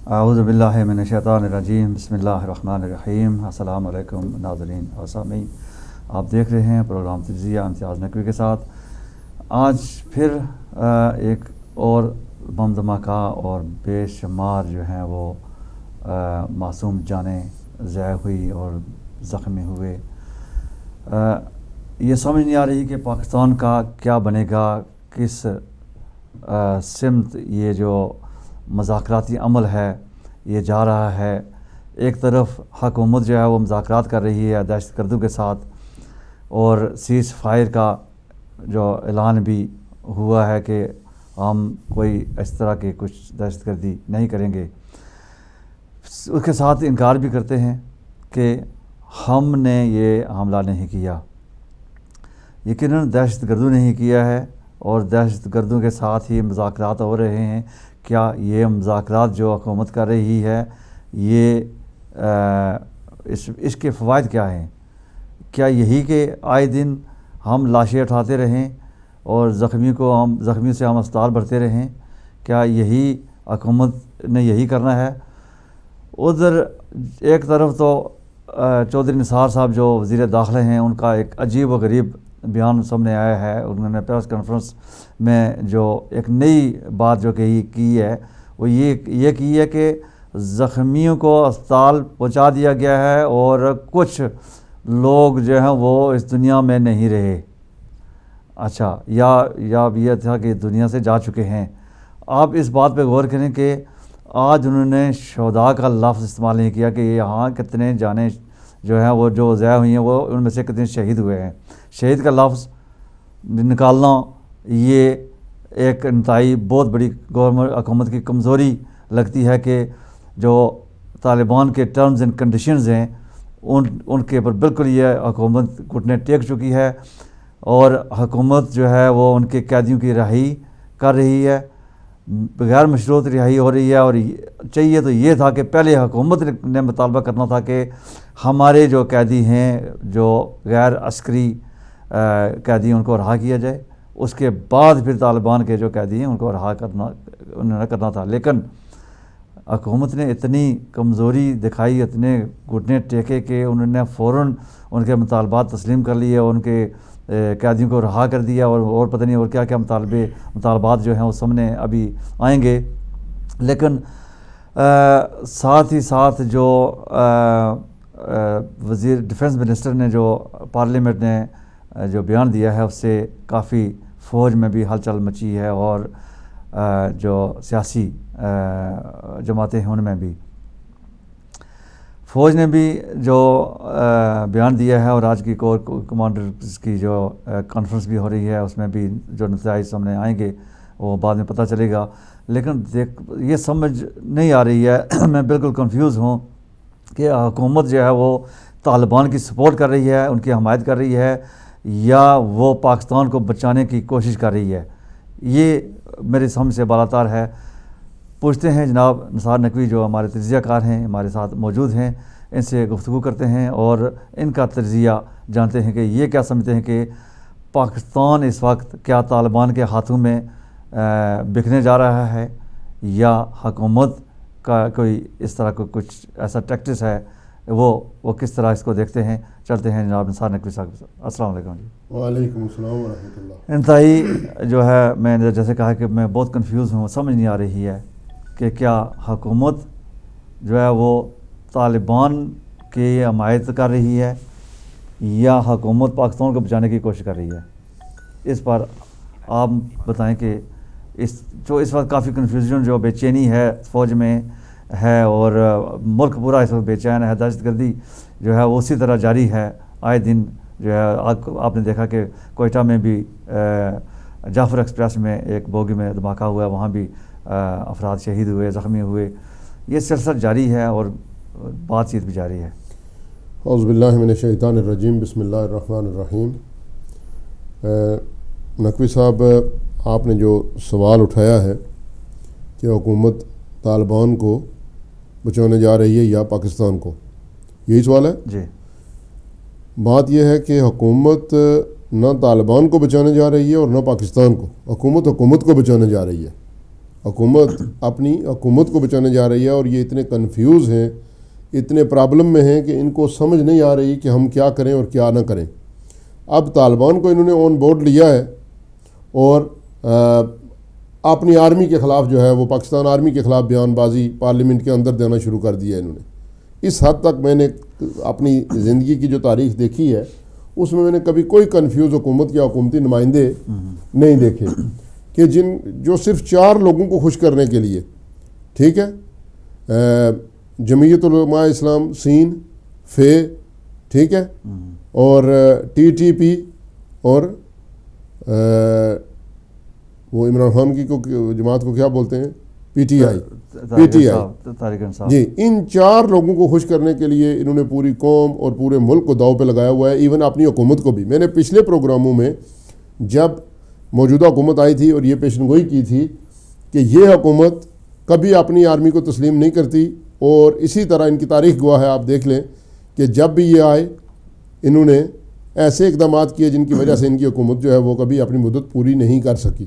اعوذ باللہ من الشیطان الرجیم، بسم اللہ الرحمن الرحیم۔ السلام علیکم ناظرین اور سامعین، آپ دیکھ رہے ہیں پروگرام تجزیہ امتیاز نقوی کے ساتھ۔ آج پھر ایک اور بم دھماکہ اور بے شمار جو ہیں وہ معصوم جانیں ضائع ہوئی اور زخمی ہوئے۔ یہ سمجھ نہیں آ رہی کہ پاکستان کا کیا بنے گا، کس سمت یہ جو مذاکراتی عمل ہے یہ جا رہا ہے۔ ایک طرف حکومت جو ہے وہ مذاکرات کر رہی ہے دہشت گردوں کے ساتھ، اور سیز فائر کا جو اعلان بھی ہوا ہے کہ ہم کوئی اس طرح کے کچھ دہشت گردی نہیں کریں گے۔ اس کے ساتھ انکار بھی کرتے ہیں کہ ہم نے یہ حملہ نہیں کیا، یقیناً دہشت گردوں نے ہی کیا ہے، اور دہشت گردوں کے ساتھ ہی مذاکرات ہو رہے ہیں۔ کیا یہ مذاکرات جو حکومت کر رہی ہے یہ اس کے فوائد کیا ہیں؟ کیا یہی کہ آئے دن ہم لاشیں اٹھاتے رہیں اور زخمیوں سے ہم اسپتال بھرتے رہیں؟ کیا یہی حکومت نے یہی کرنا ہے؟ ادھر ایک طرف تو چودھری نثار صاحب جو وزیر داخلہ ہیں، ان کا ایک عجیب و غریب بیان سامنے آیا ہے۔ انہوں نے پریس کانفرنس میں جو ایک نئی بات جو کی ہے وہ یہ کی ہے کہ زخمیوں کو اسپتال پہنچا دیا گیا ہے اور کچھ لوگ جو ہیں وہ اس دنیا میں نہیں رہے۔ اچھا، یا یہ تھا کہ دنیا سے جا چکے ہیں۔ آپ اس بات پہ غور کریں کہ آج انہوں نے شہداء کا لفظ استعمال نہیں کیا کہ یہاں کتنے جانیں جو ہیں وہ جو ضائع ہوئی ہیں وہ ان میں سے کتنے شہید ہوئے ہیں۔ شہید کا لفظ نکالنا یہ ایک انتہائی بہت بڑی گورنمنٹ حکومت کی کمزوری لگتی ہے کہ جو طالبان کے ٹرمز اینڈ کنڈیشنز ہیں ان کے اوپر بالکل یہ حکومت گھٹنے ٹیک چکی ہے، اور حکومت جو ہے وہ ان کے قیدیوں کی رہائی کر رہی ہے، بغیر مشروط رہائی ہو رہی ہے۔ اور چاہیے تو یہ تھا کہ پہلے حکومت نے مطالبہ کرنا تھا کہ ہمارے جو قیدی ہیں جو غیر عسکری قیدی ان کو رہا کیا جائے، اس کے بعد پھر طالبان کے جو قیدی ہیں ان کو رہا انہوں نے کرنا تھا۔ لیکن حکومت نے اتنی کمزوری دکھائی، اتنے گھٹنے ٹیکے کہ انہوں نے فوراً ان کے مطالبات تسلیم کر لیے اور ان کے قیدیوں کو رہا کر دیا، اور پتہ نہیں اور کیا کیا مطالبات جو ہیں وہ سامنے ابھی آئیں گے۔ لیکن ساتھ ہی ساتھ جو وزیر ڈیفنس منسٹر نے جو پارلیمنٹ نے جو بیان دیا ہے اس سے کافی فوج میں بھی ہلچل مچی ہے، اور جو سیاسی جماعتیں ہیں ان میں بھی۔ فوج نے بھی جو بیان دیا ہے، اور آج کی کور کمانڈرز کی جو کانفرنس بھی ہو رہی ہے اس میں بھی جو نتائج سامنے آئیں گے وہ بعد میں پتہ چلے گا۔ لیکن یہ سمجھ نہیں آ رہی ہے، میں بالکل کنفیوز ہوں کہ حکومت جو ہے وہ طالبان کی سپورٹ کر رہی ہے، ان کی حمایت کر رہی ہے، یا وہ پاکستان کو بچانے کی کوشش کر رہی ہے۔ یہ میری سمجھ سے بالاتر ہے۔ پوچھتے ہیں جناب نثار نقوی جو ہمارے تجزیہ کار ہیں، ہمارے ساتھ موجود ہیں، ان سے گفتگو کرتے ہیں اور ان کا تجزیہ جانتے ہیں کہ یہ کیا سمجھتے ہیں کہ پاکستان اس وقت کیا طالبان کے ہاتھوں میں بکھنے جا رہا ہے، یا حکومت کا کوئی اس طرح کو کچھ ایسا ٹیکٹس ہے، وہ کس طرح اس کو دیکھتے ہیں۔ چلتے ہیں جناب نثار نقوی صاحب۔ السلام علیکم جی۔ وعلیکم السلام ورحمۃ اللہ۔ انتہائی جو ہے میں نے جیسے کہا کہ میں بہت کنفیوز ہوں، سمجھ نہیں آ رہی ہے کہ کیا حکومت جو ہے وہ طالبان کی حمایت کر رہی ہے، یا حکومت پاکستان کو بچانے کی کوشش کر رہی ہے۔ اس پر آپ بتائیں کہ اس وقت کافی کنفیوژن جو بے چینی ہے فوج میں ہے، اور ملک پورا اس وقت بے چین ہے۔ دہشت گردی جو ہے وہ اسی طرح جاری ہے، آئے دن جو ہے آپ نے دیکھا کہ کوئٹہ میں بھی جعفر ایکسپریس میں ایک بوگی میں دھماکہ ہوا ہے، وہاں بھی افراد شہید ہوئے، زخمی ہوئے۔ یہ سلسلہ جاری ہے اور بات چیت بھی جاری ہے۔ اعوذ باللہ من الشیطان الرجیم، بسم اللہ الرحمن الرحیم۔ نقوی صاحب، آپ نے جو سوال اٹھایا ہے کہ حکومت طالبان کو بچانے جا رہی ہے یا پاکستان کو، یہی سوال ہے جی۔ بات یہ ہے کہ حکومت نہ طالبان کو بچانے جا رہی ہے اور نہ پاکستان کو، حکومت کو بچانے جا رہی ہے۔ حکومت اپنی حکومت کو بچانے جا رہی ہے، اور یہ اتنے کنفیوز ہیں، اتنے پرابلم میں ہیں کہ ان کو سمجھ نہیں آ رہی کہ ہم کیا کریں اور کیا نہ کریں۔ اب طالبان کو انہوں نے آن بورڈ لیا ہے، اور اپنی آرمی کے خلاف جو ہے وہ پاکستان آرمی کے خلاف بیان بازی پارلیمنٹ کے اندر دینا شروع کر دیا ہے انہوں نے۔ اس حد تک میں نے اپنی زندگی کی جو تاریخ دیکھی ہے اس میں نے کبھی کوئی کنفیوز حکومت یا حکومتی نمائندے نہیں دیکھے کہ جو صرف 4 لوگوں کو خوش کرنے کے لیے، ٹھیک ہے، جمعیت علماء اسلام سین، فے، ٹھیک ہے، اور TTP، اور وہ عمران خان کی جماعت کو کیا بولتے ہیں، PTI، جی، ان 4 لوگوں کو خوش کرنے کے لیے انہوں نے پوری قوم اور پورے ملک کو داؤ پہ لگایا ہوا ہے، ایون اپنی حکومت کو بھی۔ میں نے پچھلے پروگراموں میں جب موجودہ حکومت آئی تھی اور یہ پیشن گوئی کی تھی کہ یہ حکومت کبھی اپنی آرمی کو تسلیم نہیں کرتی، اور اسی طرح ان کی تاریخ گواہ ہے، آپ دیکھ لیں کہ جب بھی یہ آئے انہوں نے ایسے اقدامات کیے جن کی وجہ سے ان کی حکومت جو ہے وہ کبھی اپنی مدت پوری نہیں کر سکی۔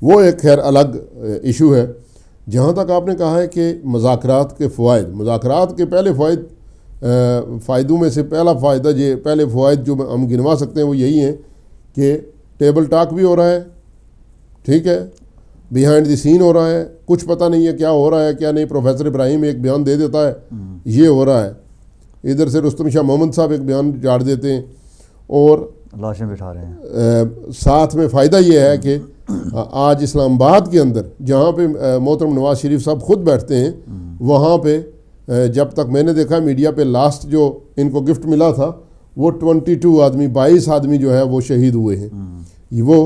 وہ ایک خیر الگ ایشو ہے۔ جہاں تک آپ نے کہا ہے کہ مذاکرات کے فوائد، مذاکرات کے پہلے فائدوں میں سے پہلے فوائد جو ہم گنوا سکتے ہیں وہ یہی ہیں کہ ٹیبل ٹاک بھی ہو رہا ہے، ٹھیک ہے، بیہائنڈ دی سین ہو رہا ہے، کچھ پتہ نہیں ہے کیا ہو رہا ہے کیا نہیں، پروفیسر ابراہیم ایک بیان دے دیتا ہے یہ ہو رہا ہے، ادھر سے رستم شاہ محمد صاحب ایک بیان جاڑ دیتے ہیں، اور لاشیں بٹھا رہے ہیں۔ ساتھ میں فائدہ یہ ہے کہ آج اسلام آباد کے اندر جہاں پہ محترم نواز شریف صاحب خود بیٹھتے ہیں، وہاں پہ جب تک میں نے دیکھا میڈیا پہ لاسٹ جو ان کو گفٹ ملا تھا وہ 22 آدمی جو ہے وہ شہید ہوئے ہیں، وہ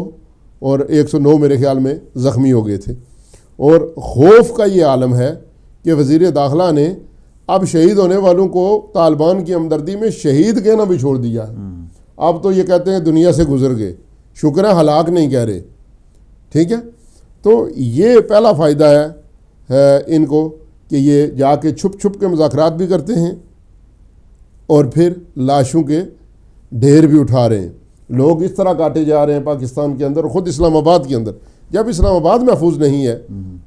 اور 109 میرے خیال میں زخمی ہو گئے تھے۔ اور خوف کا یہ عالم ہے کہ وزیر داخلہ نے اب شہید ہونے والوں کو طالبان کی ہمدردی میں شہید کہنا بھی چھوڑ دیا ہے۔ اب تو یہ کہتے ہیں دنیا سے گزر گئے، شکر ہے ہلاک نہیں کہہ رہے، ٹھیک ہے۔ تو یہ پہلا فائدہ ہے ان کو کہ یہ جا کے چھپ چھپ کے مذاکرات بھی کرتے ہیں، اور پھر لاشوں کے ڈھیر بھی اٹھا رہے ہیں۔ لوگ اس طرح کاٹے جا رہے ہیں پاکستان کے اندر، خود اسلام آباد کے اندر۔ جب اسلام آباد محفوظ نہیں ہے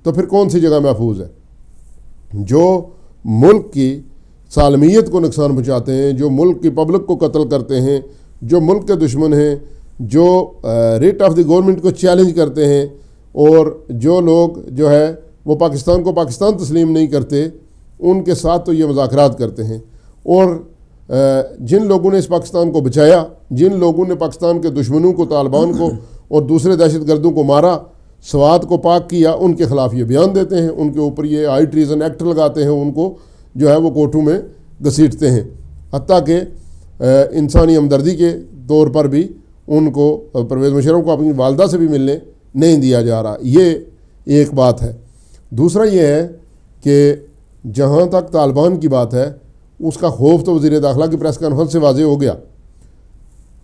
تو پھر کون سی جگہ محفوظ ہے؟ جو ملک کی سالمیت کو نقصان پہنچاتے ہیں، جو ملک کی پبلک کو قتل کرتے ہیں، جو ملک کے دشمن ہیں، جو ریٹ آف دی گورنمنٹ کو چیلنج کرتے ہیں، اور جو لوگ جو ہے وہ پاکستان کو پاکستان تسلیم نہیں کرتے، ان کے ساتھ تو یہ مذاکرات کرتے ہیں۔ اور جن لوگوں نے اس پاکستان کو بچایا، جن لوگوں نے پاکستان کے دشمنوں کو، طالبان کو اور دوسرے دہشت گردوں کو مارا، سوات کو پاک کیا، ان کے خلاف یہ بیان دیتے ہیں، ان کے اوپر یہ ہائی ٹریزن ایکٹ لگاتے ہیں، ان کو جو ہے وہ کورٹوں میں گھسیٹتے ہیں، حتیٰ کہ انسانی ہمدردی کے طور پر بھی ان کو، پرویز مشرف کو اپنی والدہ سے بھی ملنے نہیں دیا جا رہا۔ یہ ایک بات ہے۔ دوسرا یہ ہے کہ جہاں تک طالبان کی بات ہے، اس کا خوف تو وزیر داخلہ کی پریس کانفرنس سے واضح ہو گیا۔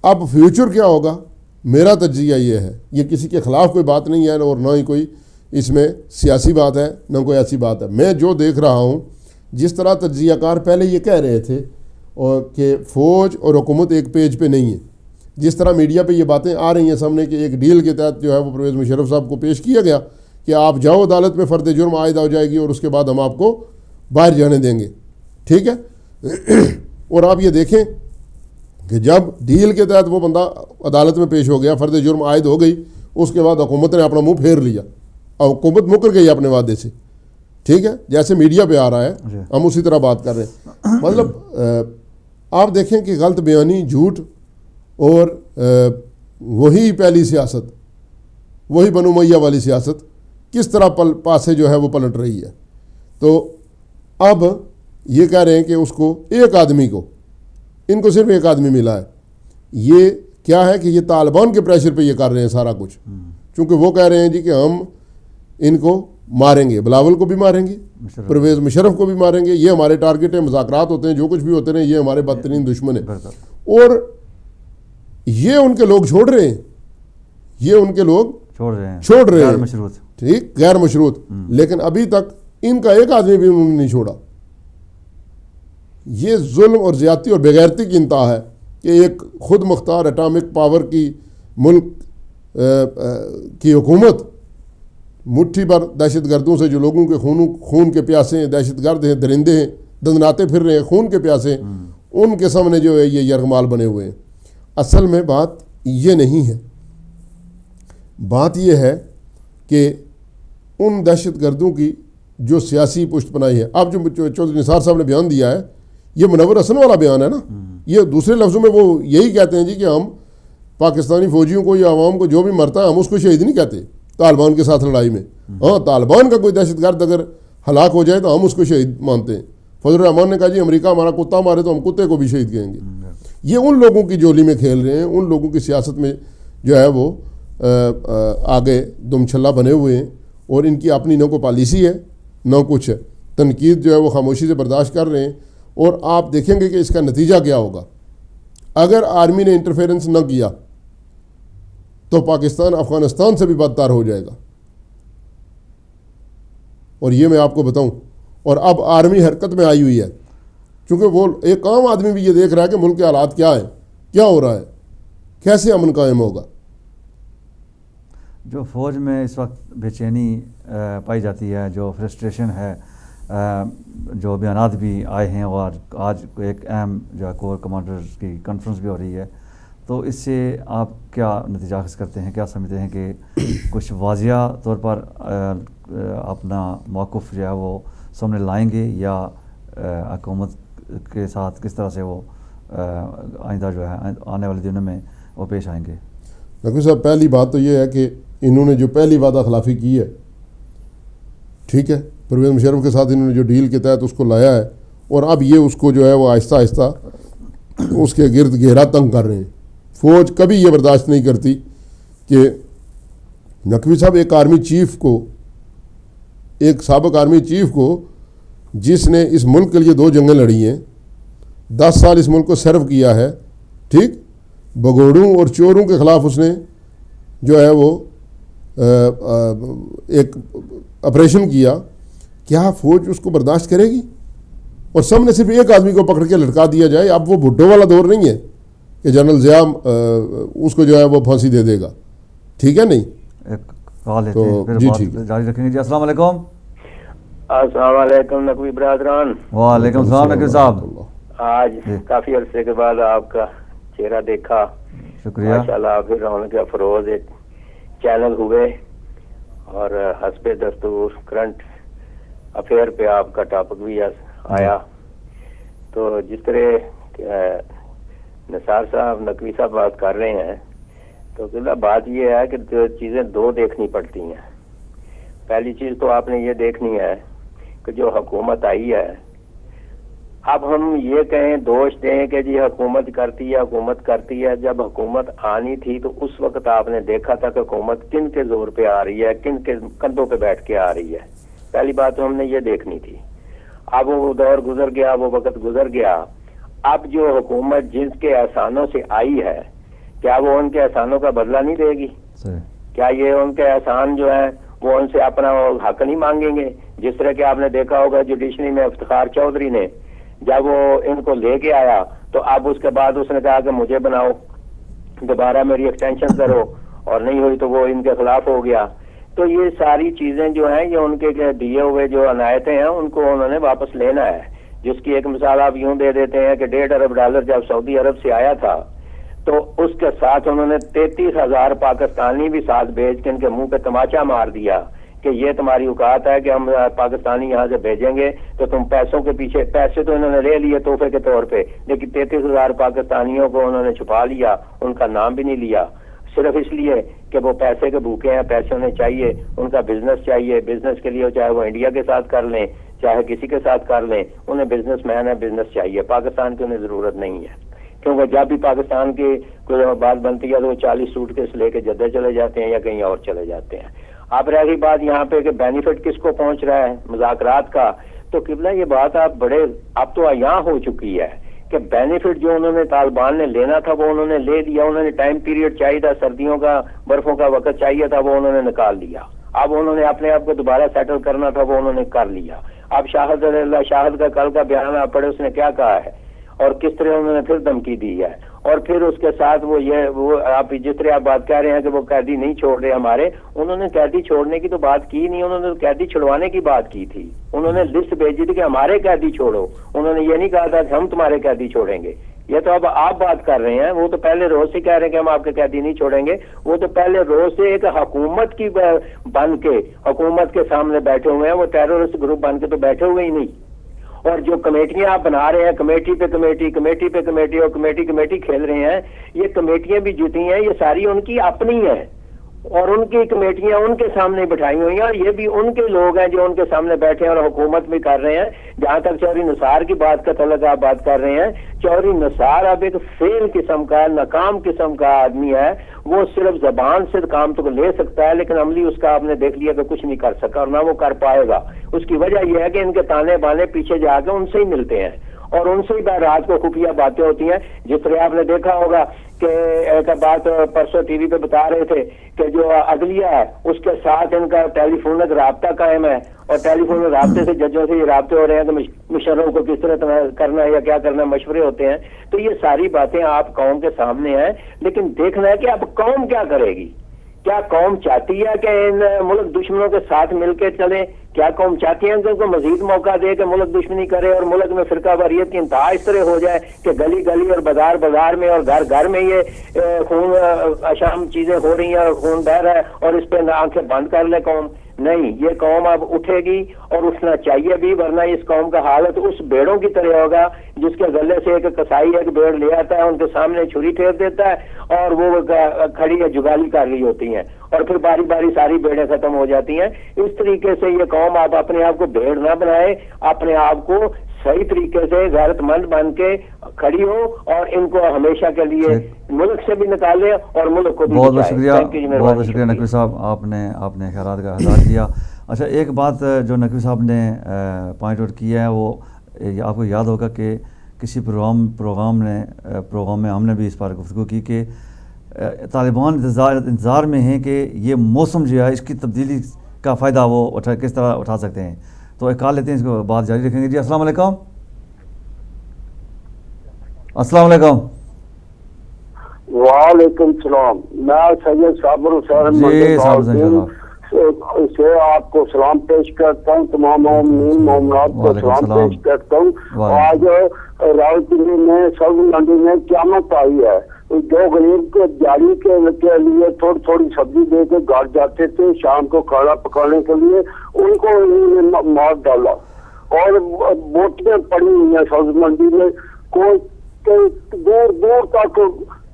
اب فیوچر کیا ہوگا؟ میرا تجزیہ یہ ہے، یہ کسی کے خلاف کوئی بات نہیں ہے اور نہ ہی کوئی اس میں سیاسی بات ہے، نہ کوئی ایسی بات ہے۔ میں جو دیکھ رہا ہوں، جس طرح تجزیہ کار پہلے یہ کہہ رہے تھے اور کہ فوج اور حکومت ایک پیج پہ نہیں ہے، جس طرح میڈیا پہ یہ باتیں آ رہی ہیں سامنے کہ ایک ڈیل کے تحت جو ہے وہ پرویز مشرف صاحب کو پیش کیا گیا کہ آپ جاؤ عدالت میں، فرد جرم عائد ہو جائے گی اور اس کے بعد ہم آپ کو باہر جانے دیں گے، ٹھیک ہے۔ اور آپ یہ دیکھیں کہ جب ڈیل کے تحت وہ بندہ عدالت میں پیش ہو گیا، فرد جرم عائد ہو گئی، اس کے بعد حکومت نے اپنا منہ پھیر لیا اور حکومت مکر گئی اپنے وعدے سے، ٹھیک ہے۔ جیسے میڈیا پہ آ رہا ہے ہم اسی طرح بات کر رہے ہیں۔ مطلب آپ دیکھیں کہ غلط بیانی، جھوٹ، اور وہی پہلی سیاست، وہی بنو امیہ والی سیاست کس طرح پاسے جو ہے وہ پلٹ رہی ہے۔ تو اب یہ کہہ رہے ہیں کہ اس کو ایک آدمی کو، ان کو صرف ایک آدمی ملا ہے۔ یہ کیا ہے کہ یہ طالبان کے پریشر پہ یہ کر رہے ہیں سارا کچھ، چونکہ وہ کہہ رہے ہیں جی کہ ہم ان کو ماریں گے، بلاول کو بھی ماریں گے، پرویز مشرف کو بھی ماریں گے، یہ ہمارے ٹارگٹ ہیں، مذاکرات ہوتے ہیں، جو کچھ بھی ہوتے ہیں، یہ ہمارے بدترین دشمن ہیں۔ اور یہ ان کے لوگ چھوڑ رہے ہیں، یہ ان کے لوگ چھوڑ رہے ہیں، غیر مشروط، ٹھیک، غیر مشروط، لیکن ابھی تک ان کا ایک آدمی بھی انہوں نے نہیں چھوڑا۔ یہ ظلم اور زیادتی اور بےغیرتی کی انتہا ہے کہ ایک خود مختار اٹامک پاور کی ملک کی حکومت مٹھی پر دہشت گردوں سے جو لوگوں کے خون کے پیاسے ہیں، دہشت گرد ہیں، درندے ہیں، دندناتے پھر رہے ہیں، خون کے پیاسے ہیں، ان کے سامنے جو ہے یہ یرغمال بنے ہوئے ہیں۔ اصل میں بات یہ نہیں ہے، بات یہ ہے کہ ان دہشت گردوں کی جو سیاسی پشت پناہی ہے، اب جو چودھری نثار صاحب نے بیان دیا ہے یہ منور حسن والا بیان ہے نا، یہ دوسرے لفظوں میں وہ یہی کہتے ہیں جی کہ ہم پاکستانی فوجیوں کو یا عوام کو جو بھی مرتا ہے ہم اس کو شہید نہیں کہتے طالبان کے ساتھ لڑائی میں۔ ہاں، طالبان کا کوئی دہشت گرد اگر ہلاک ہو جائے تو ہم اس کو شہید مانتے ہیں۔ فضل الرحمان نے کہا جی امریکہ ہمارا کتا مارے تو ہم کتے کو بھی شہید کہیں گے۔ یہ ان لوگوں کی جولی میں کھیل رہے ہیں، ان لوگوں کی سیاست میں جو ہے وہ آگے دم چھلا بنے ہوئے ہیں، اور ان کی اپنی نہ کوئی پالیسی ہے نہ کچھ ہے۔ تنقید جو ہے وہ خاموشی سے برداشت کر رہے ہیں، اور آپ دیکھیں گے کہ اس کا نتیجہ کیا ہوگا۔ اگر آرمی نے انٹرفیرنس نہ کیا تو پاکستان افغانستان سے بھی بدتر ہو جائے گا، اور یہ میں آپ کو بتاؤں۔ اور اب آرمی حرکت میں آئی ہوئی ہے، چونکہ وہ ایک عام آدمی بھی یہ دیکھ رہا ہے کہ ملک کے حالات کیا ہیں، کیا ہو رہا ہے، کیسے امن قائم ہوگا۔ جو فوج میں اس وقت بے چینی پائی جاتی ہے، جو فرسٹریشن ہے، جو بیانات بھی آئے ہیں، اور آج ایک اہم جو ہے کور کمانڈرز کی کانفرنس بھی ہو رہی ہے، تو اس سے آپ کیا نتیجہ حاصل کرتے ہیں؟ کیا سمجھتے ہیں کہ کچھ واضح طور پر اپنا موقف جو ہے وہ سامنے لائیں گے، یا حکومت کے ساتھ کس طرح سے وہ آئندہ جو ہے آنے والے دنوں میں وہ پیش آئیں گے؟ نقوی صاحب، پہلی بات تو یہ ہے کہ انہوں نے جو پہلی وعدہ خلافی کی ہے، ٹھیک ہے، پرویز مشرف کے ساتھ انہوں نے جو ڈیل کے تحت اس کو لایا ہے، اور اب یہ اس کو جو ہے وہ آہستہ آہستہ اس کے گرد گھیرا تنگ کر رہے ہیں۔ فوج کبھی یہ برداشت نہیں کرتی کہ نقوی صاحب ایک آرمی چیف کو، ایک سابق آرمی چیف کو جس نے اس ملک کے لیے 2 جنگیں لڑی ہیں، 10 سال اس ملک کو سرو کیا ہے، ٹھیک، بگوڑوں اور چوروں کے خلاف اس نے جو ہے وہ ایک آپریشن کیا، کیا فوج اس کو برداشت کرے گی؟ اور سامنے صرف ایک آدمی کو پکڑ کے لٹکا دیا جائے۔ اب وہ بھٹو والا دور نہیں ہے کہ جنرل ضیاء اس کو جو ہے وہ پھانسی دے دے گا، ٹھیک ہے؟ نہیں، ایک کال تو جی ٹھیک جاری رکھیں گے جی۔ السلام علیکم۔ السلام علیکم نقوی برادران۔ وعلیکم السلام نقوی صاحب۔ آج کافی عرصے کے بعد آپ کا چہرہ دیکھا، شکریہ۔ ماشاءاللہ پھر رونق افروز ایک چینل ہوئے، اور حسب دستور کرنٹ افیئر پہ آپ کا ٹاپک بھی آیا۔ تو جس طرح نثار صاحب نقوی صاحب بات کر رہے ہیں، تو بات یہ ہے کہ چیزیں 2 دیکھنی پڑتی ہیں۔ پہلی چیز تو آپ نے یہ دیکھنی ہے کہ جو حکومت آئی ہے، اب ہم یہ کہیں دوش دیں کہ جی حکومت کرتی ہے، جب حکومت آنی تھی تو اس وقت آپ نے دیکھا تھا کہ حکومت کن کے زور پہ آ رہی ہے، کن کے کندھوں پہ بیٹھ کے آ رہی ہے۔ پہلی بات تو ہم نے یہ دیکھنی تھی۔ اب وہ دور گزر گیا، وہ وقت گزر گیا۔ اب جو حکومت جن کے احسانوں سے آئی ہے، کیا وہ ان کے احسانوں کا بدلہ نہیں دے گی؟ کیا یہ ان کے احسان جو ہیں وہ ان سے اپنا حق نہیں مانگیں گے؟ جس طرح کہ آپ نے دیکھا ہوگا جوڈیشری میں افتخار چودھری نے جب وہ ان کو لے کے آیا تو اب اس کے بعد اس نے کہا کہ مجھے بناؤ، دوبارہ میری ایکسٹینشن کرو، اور نہیں ہوئی تو وہ ان کے خلاف ہو گیا۔ تو یہ ساری چیزیں جو ہیں یہ ان کے دیے ہوئے جو عنایتیں ہیں ان کو انہوں نے واپس لینا ہے، جس کی ایک مثال آپ یوں دے دیتے ہیں کہ $1.5 ارب جب سعودی عرب سے آیا تھا تو اس کے ساتھ انہوں نے 33,000 پاکستانی بھی ساتھ بھیج کے ان کے منہ پہ تماچا مار دیا کہ یہ تمہاری اوقات ہے کہ ہم پاکستانی یہاں سے بھیجیں گے تو تم پیسوں کے پیچھے، پیسے تو انہوں نے لے لیے تحفے کے طور پہ، لیکن 33,000 پاکستانیوں کو انہوں نے چھپا لیا، ان کا نام بھی نہیں لیا، صرف اس لیے کہ وہ پیسے کے بھوکے ہیں، پیسے انہیں چاہیے، ان کا بزنس چاہیے، بزنس کے لیے چاہے وہ انڈیا کے ساتھ کر لیں چاہے کسی کے ساتھ کر لیں، انہیں بزنس مین ہے، بزنس چاہیے، پاکستان کی انہیں ضرورت نہیں ہے۔ کیونکہ جب بھی پاکستان کی کوئی بات بنتی ہے تو وہ 40 سوٹ کیس لے کے جدہ چلے جاتے ہیں یا کہیں اور چلے جاتے ہیں۔ اب رہ گئی بات یہاں پہ کہ بینیفٹ کس کو پہنچ رہا ہے مذاکرات کا، تو قبلہ یہ بات آپ بڑے اب تو یہاں ہو چکی ہے کہ بینیفٹ جو انہوں نے طالبان نے لینا تھا وہ انہوں نے لے لیا، انہوں نے ٹائم پیریڈ چاہیے تھا، سردیوں کا برفوں کا وقت چاہیے تھا، وہ انہوں نے نکال لیا۔ اب انہوں نے اپنے آپ کو دوبارہ سیٹل کرنا تھا، وہ انہوں نے کر لیا۔ اب شاہد کا کل کا بیان آپ پڑھے، اس نے کیا کہا ہے، اور کس طرح انہوں نے پھر دھمکی دی ہے، اور پھر اس کے ساتھ وہ آپ جس طرح آپ بات کہہ رہے ہیں کہ وہ قیدی نہیں چھوڑ رہے ہمارے، انہوں نے قیدی چھوڑنے کی تو بات کی نہیں، انہوں نے قیدی چھڑوانے کی بات کی تھی، انہوں نے لسٹ بھیجی تھی کہ ہمارے قیدی چھوڑو، انہوں نے یہ نہیں کہا تھا کہ ہم تمہارے قیدی چھوڑیں گے۔ یہ تو اب آپ بات کر رہے ہیں، وہ تو پہلے روز سے کہہ رہے ہیں کہ ہم آپ کے قیدی نہیں چھوڑیں گے، وہ تو پہلے روز سے ایک حکومت کی بن کے حکومت کے سامنے بیٹھے ہوئے ہیں، وہ ٹیررسٹ گروپ بن کے تو بیٹھے ہوئے ہی نہیں۔ اور جو کمیٹیاں آپ بنا رہے ہیں، کمیٹی پہ کمیٹی، کمیٹی پہ کمیٹی، اور کمیٹی کھیل رہے ہیں، یہ کمیٹیاں بھی جتی ہیں، یہ ساری ان کی اپنی ہیں، اور ان کی کمیٹیاں ان کے سامنے بٹھائی ہوئی ہیں، اور یہ بھی ان کے لوگ ہیں جو ان کے سامنے بیٹھے ہیں اور حکومت بھی کر رہے ہیں۔ جہاں تک چوہدری نثار کی بات کا تعلق آپ بات کر رہے ہیں، چوہدری نثار اب ایک فیل قسم کا، ناکام قسم کا آدمی ہے، وہ صرف زبان سے کام تو لے سکتا ہے، لیکن عملی اس کا آپ نے دیکھ لیا کہ کچھ نہیں کر سکا، اور نہ وہ کر پائے گا۔ اس کی وجہ یہ ہے کہ ان کے تانے بانے پیچھے جا کے ان سے ہی ملتے ہیں، اور ان سے ہی رات کو خفیہ باتیں ہوتی ہیں۔ جس طرح آپ نے دیکھا ہوگا کہ ایک بات پرسوں ٹی وی پہ بتا رہے تھے کہ جو عدلیہ ہے اس کے ساتھ ان کا ٹیلی فونک رابطہ قائم ہے، اور ٹیلی فونک رابطے سے ججوں سے یہ رابطے ہو رہے ہیں کہ مشروں کو کس طرح کرنا ہے یا کیا کرنا ہے، مشورے ہوتے ہیں۔ تو یہ ساری باتیں آپ قوم کے سامنے ہیں، لیکن دیکھنا ہے کہ اب قوم کیا کرے گی۔ کیا قوم چاہتی ہے کہ ان ملک دشمنوں کے ساتھ مل کے چلے؟ کیا قوم چاہتی ہے کہ ان کو مزید موقع دے کہ ملک دشمنی کرے اور ملک میں فرقہ واریت کی انتہا اس طرح ہو جائے کہ گلی گلی اور بازار بازار میں اور گھر گھر میں یہ خون اشام چیزیں ہو رہی ہیں اور خون بہ رہا ہے، اور اس پہ آنکھیں بند کر لے قوم؟ نہیں، یہ قوم اب اٹھے گی، اور اٹھنا چاہیے بھی، ورنہ اس قوم کا حالت اس بیڑوں کی طرح ہوگا جس کے گلے سے ایک کسائی ایک بیڑ لے آتا ہے، ان کے سامنے چھری پھیر دیتا ہے، اور وہ کھڑی ہے جگالی کر رہی ہوتی ہیں، اور پھر باری باری ساری بیڑیں ختم ہو جاتی ہیں۔ اس طریقے سے یہ قوم آپ اپنے آپ کو بھیڑ نہ بنائے، اپنے آپ کو صحیح طریقے سے غیرت مند بن کے کھڑی ہو، اور ان کو ہمیشہ کے لیے ملک سے بھی نکالے اور ملک کو بھی بہت بہت شکریہ، بہت بہت شکریہ نقوی صاحب، آپ نے خیالات کا اظہار کیا۔ اچھا، ایک بات جو نقوی صاحب نے پوائنٹ آؤٹ کیا ہے، وہ آپ کو یاد ہوگا کہ کسی پروگرام میں ہم نے بھی اس پر گفتگو کی کہ طالبان انتظار میں ہیں کہ یہ موسم جو ہے اس کی تبدیلی کا فائدہ وہ کس طرح اٹھا سکتے ہیں۔ تو ایک کال لیتے ہیں، اس کو بات جاری رکھیں گے۔ جی السلام علیکم۔ السلام علیکم۔ وعلیکم السلام، میں سید صابر حسین سے آپ کو سلام پیش کرتا ہوں، تمام مومنات کو سلام پیش کرتا ہوں۔ آج راولپنڈی میں سبز منڈی میں قیامت آئی ہے۔ جو غریب کو دیہڑی کے لیے تھوڑی تھوڑی سبزی دے کے گھر جاتے تھے شام کو کھانا پکانے کے لیے، ان کو انہوں نے مار ڈالا، اور بوٹیاں پڑی ہوئی ہیں سبز منڈی میں، کوئی دور دور تک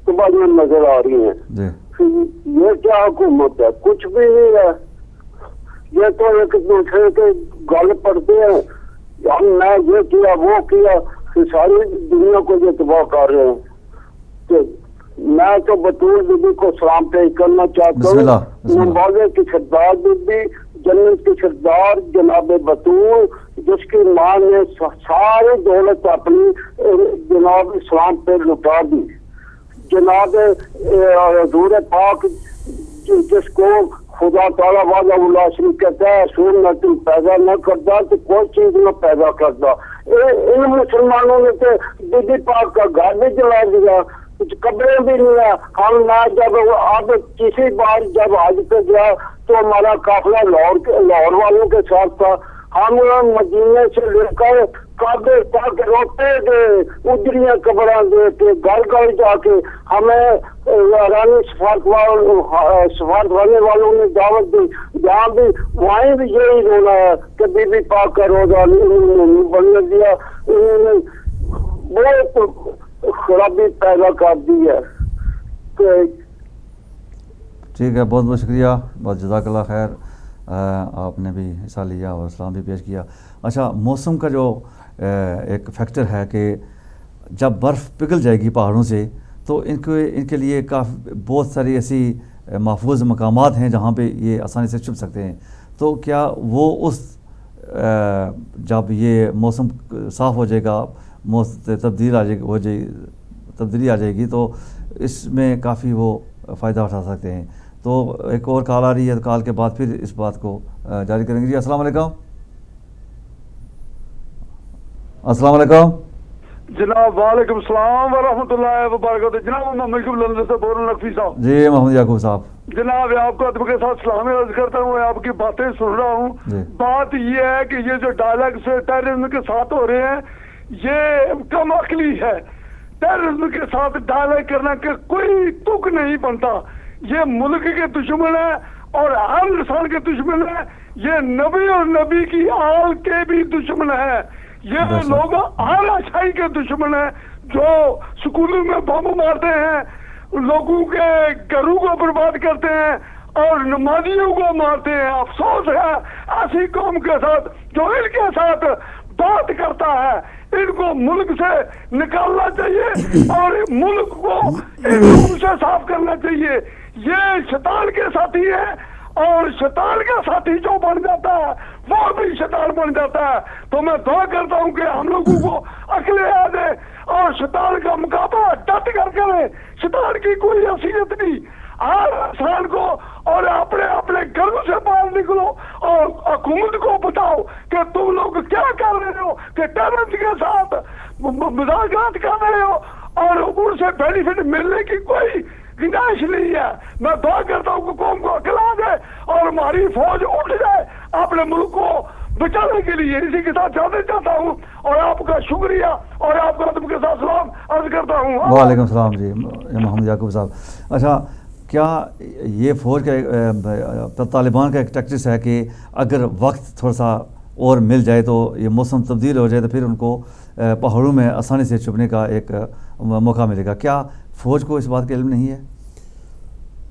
تباہیاں نظر آ رہی ہیں۔ یہ کیا حکومت ہے؟ کچھ بھی نہیں ہے، یہ تو ایک دوسرے کے گل پڑتے ہیں، ہم نے یہ کیا وہ کیا، ساری دنیا کو یہ تباہ کر رہے ہیں۔ میں تو بطول بی بی کو سلام پیش کرنا چاہتا ہوں، نوازے کی سردار بی بی، جنت کی سردار جناب بطول، جس کی ماں نے ساری دولت اپنی جناب اسلام پہ لٹا دی، جناب حضور پاک جس کو خدا تعالیٰ والا اللہ شریف کہتا ہے، سور نہ تم پیدا نہ کرتا تو کوئی چیز نہ پیدا کرتا۔ ان مسلمانوں نے تو بی بی پاک کا گھر بھی جلا دیا، کچھ قبریں بھی نہیں ہے۔ ہم نہ جب اب کسی بار جب حج پہ گیا تو ہمارا قافلہ لاہور والوں کے ساتھ تھا، ہم مدینے سے لے کر کعبے تک روتے گئے، اجڑیاں قبراں دے کے گھر گھر جا کے ہمیں رانی سفارت والوں نے دعوت دی، جہاں بھی وہیں بھی یہی رونا ہے کہ بی بی پاک کا روزہ نہیں بننے دیا، انہوں نے بہت خرابی پیدا کر دی ہے۔ ٹھیک ہے، بہت بہت شکریہ، بہت جزاک اللہ خیر، آپ نے بھی حصہ لیا اور سلام بھی پیش کیا۔ اچھا، موسم کا جو ایک فیکٹر ہے کہ جب برف پگھل جائے گی پہاڑوں سے تو ان کے لیے بہت ساری ایسی محفوظ مقامات ہیں جہاں پہ یہ آسانی سے چھپ سکتے ہیں۔ تو کیا وہ جب یہ موسم صاف ہو جائے گا، تبدیلی آ جائے گی تو اس میں کافی وہ فائدہ اٹھا سکتے ہیں۔ تو ایک اور کال آ رہی ہے، کال کے بعد پھر اس بات کو جاری کریں گے۔ جی السلام علیکم۔ السلام علیکم جناب وعلیکم السلام ورحمۃ اللہ وبرکاتہ. جناب محمد لندن سے بول رہا ہوں نقوی صاحب. جی محمد یعقوب صاحب. جناب آپ کو ادب کے ساتھ سلام عرض کرتا ہوں, آپ کی باتیں سن رہا ہوں. بات یہ ہے کہ یہ جو ڈائلاگ سے ٹیررزم کے ساتھ ہو رہے ہیں یہ کم عقلی ہے. ٹیررزم کے ساتھ ڈائلاگ کرنا کہ کوئی تک نہیں بنتا. یہ ملک کے دشمن ہے اور ہر انسان کے دشمن ہے. یہ نبی اور نبی کی آل کے بھی دشمن ہے. یہ لوگ ہر اچھائی کے دشمن ہیں جو سکولوں میں بم مارتے ہیں, لوگوں کے گھروں کو برباد کرتے ہیں اور نمازیوں کو مارتے ہیں. افسوس ہے ایسی قوم کے ساتھ جو ان کے ساتھ بات کرتا ہے. ان کو ملک سے نکالنا چاہیے اور ملک کو ان سے صاف کرنا چاہیے. یہ شیطان کے ساتھی ہے اور شیطان کا ساتھی جو بن جاتا ہے وہ بھی شیطان بن جاتا ہے. تو میں دعا کرتا ہوں کہ ہم لوگوں کو عقل آ جائے اور شیطان کا مقابلہ ڈٹ کر کریں. شیطان کی کوئی حیثیت نہیں. ہر انسان کو اور اپنے اپنے گھروں سے باہر نکلو اور حکومت کو بتاؤ کہ تم لوگ کیا کر رہے ہو, کہ ٹیررسٹ کے ساتھ مذاکرات کر رہے ہو اور ان سے بینیفٹ ملنے کی کوئی گنجائش نہیں ہے. میں دعا کرتا ہوں کہ قوم کو عقل آ جائے اور ہماری فوج اٹھ جائے اپنے ملک کو بچانے کے لیے. اسی کے ساتھ جانا چاہتا ہوں اور آپ کا شکریہ اور آپ کا ادب کے ساتھ سلام عرض کرتا ہوں. وعلیکم السلام جی محمد یعقوب صاحب. اچھا کیا یہ فوج کا طالبان کا ایک ٹیکٹکس ہے کہ اگر وقت تھوڑا سا اور مل جائے تو یہ موسم تبدیل ہو جائے تو پھر ان کو پہاڑوں میں آسانی سے چھپنے کا ایک موقع ملے گا؟ کیا فوج کو اس بات کا علم نہیں ہے؟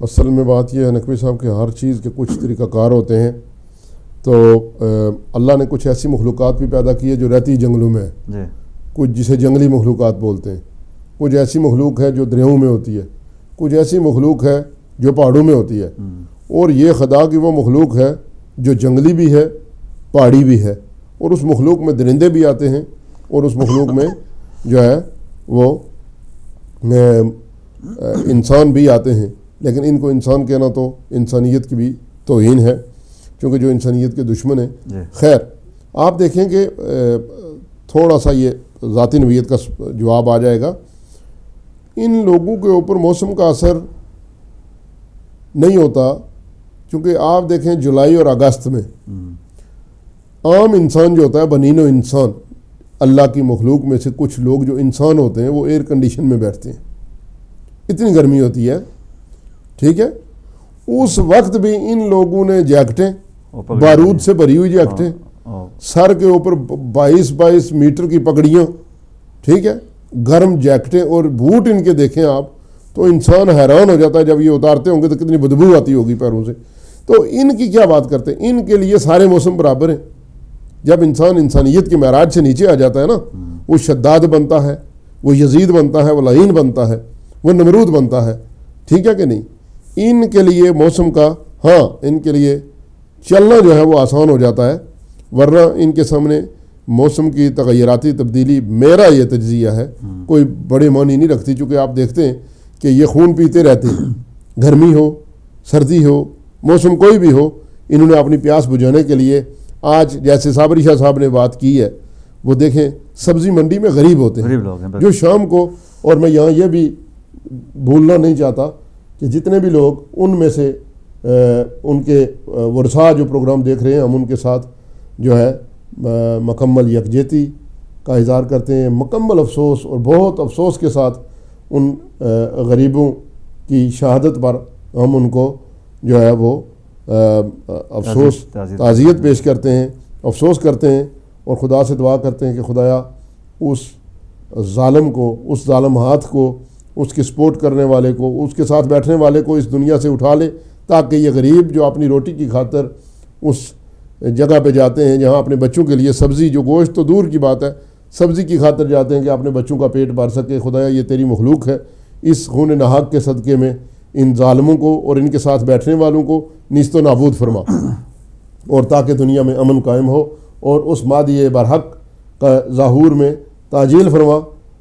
اصل میں بات یہ ہے نقوی صاحب کہ ہر چیز کے کچھ طریقہ کار ہوتے ہیں. تو اللہ نے کچھ ایسی مخلوقات بھی پیدا کی ہے جو رہتی جنگلوں میں ہے جی. کچھ جسے جنگلی مخلوقات بولتے ہیں. کچھ ایسی مخلوق ہے جو دریاؤں میں ہوتی ہے. کچھ ایسی مخلوق ہے جو پہاڑوں میں ہوتی ہے. اور یہ خدا کی وہ مخلوق ہے جو جنگلی بھی ہے پہاڑی بھی ہے. اور اس مخلوق میں درندے بھی آتے ہیں اور اس مخلوق میں جو ہے وہ انسان بھی آتے ہیں. لیکن ان کو انسان کہنا تو انسانیت کی بھی توہین ہے کیونکہ جو انسانیت کے دشمن ہیں. خیر آپ دیکھیں کہ تھوڑا سا یہ ذاتی نوعیت کا جواب آ جائے گا. ان لوگوں کے اوپر موسم کا اثر نہیں ہوتا کیونکہ آپ دیکھیں جولائی اور اگست میں عام انسان جو ہوتا ہے بنین و انسان اللہ کی مخلوق میں سے کچھ لوگ جو انسان ہوتے ہیں وہ ایئر کنڈیشن میں بیٹھتے ہیں. اتنی گرمی ہوتی ہے, ٹھیک ہے. اس وقت بھی ان لوگوں نے جیکٹیں بارود سے بھری ہوئی جیکٹیں, سر کے اوپر 22 میٹر کی پگڑیاں, ٹھیک ہے, گرم جیکٹیں اور بوٹ ان کے دیکھیں آپ تو انسان حیران ہو جاتا ہے. جب یہ اتارتے ہوں گے تو کتنی بدبو آتی ہوگی پیروں سے. تو ان کی کیا بات کرتے ہیں؟ ان کے لیے سارے موسم برابر ہیں. جب انسان انسانیت کے معراج سے نیچے آ جاتا ہے نا, وہ شداد بنتا ہے, وہ یزید بنتا ہے, وہ لعین بنتا ہے, وہ نمرود بنتا ہے, ٹھیک ہے کہ نہیں. ان کے لیے موسم کا ہاں ان کے لیے چلنا جو ہے وہ آسان ہو جاتا ہے, ورنہ ان کے سامنے موسم کی تغیراتی تبدیلی میرا یہ تجزیہ ہے کوئی بڑے معنی نہیں رکھتی. چونکہ آپ دیکھتے ہیں کہ یہ خون پیتے رہتے ہیں, گرمی ہو سردی ہو موسم کوئی بھی ہو. انہوں نے اپنی پیاس بجھانے کے لیے آج جیسے صابری شاہ صاحب نے بات کی ہے, وہ دیکھیں سبزی منڈی میں غریب ہوتے ہیں جو شام کو, اور میں یہاں یہ بھی بھولنا نہیں چاہتا کہ جتنے بھی لوگ ان میں سے ان کے ورثاء جو پروگرام دیکھ رہے ہیں ہم ان کے ساتھ جو ہے مکمل یکجہتی کا اظہار کرتے ہیں, مکمل افسوس اور بہت افسوس کے ساتھ ان غریبوں کی شہادت پر ہم ان کو جو ہے وہ افسوس تعزیت پیش کرتے ہیں, افسوس کرتے ہیں اور خدا سے دعا کرتے ہیں کہ خدایا اس ظالم کو, اس ظالم ہاتھ کو, اس کی سپورٹ کرنے والے کو, اس کے ساتھ بیٹھنے والے کو اس دنیا سے اٹھا لے تاکہ یہ غریب جو اپنی روٹی کی خاطر اس جگہ پہ جاتے ہیں جہاں اپنے بچوں کے لیے سبزی, جو گوشت تو دور کی بات ہے, سبزی کی خاطر جاتے ہیں کہ اپنے بچوں کا پیٹ بھر سکے. خدایا یہ تیری مخلوق ہے, اس خون ناحق کے صدقے میں ان ظالموں کو اور ان کے ساتھ بیٹھنے والوں کو نیست و نابود فرما, اور تاکہ دنیا میں امن قائم ہو اور اس مادی برحق کا ظہور میں تاجیل فرما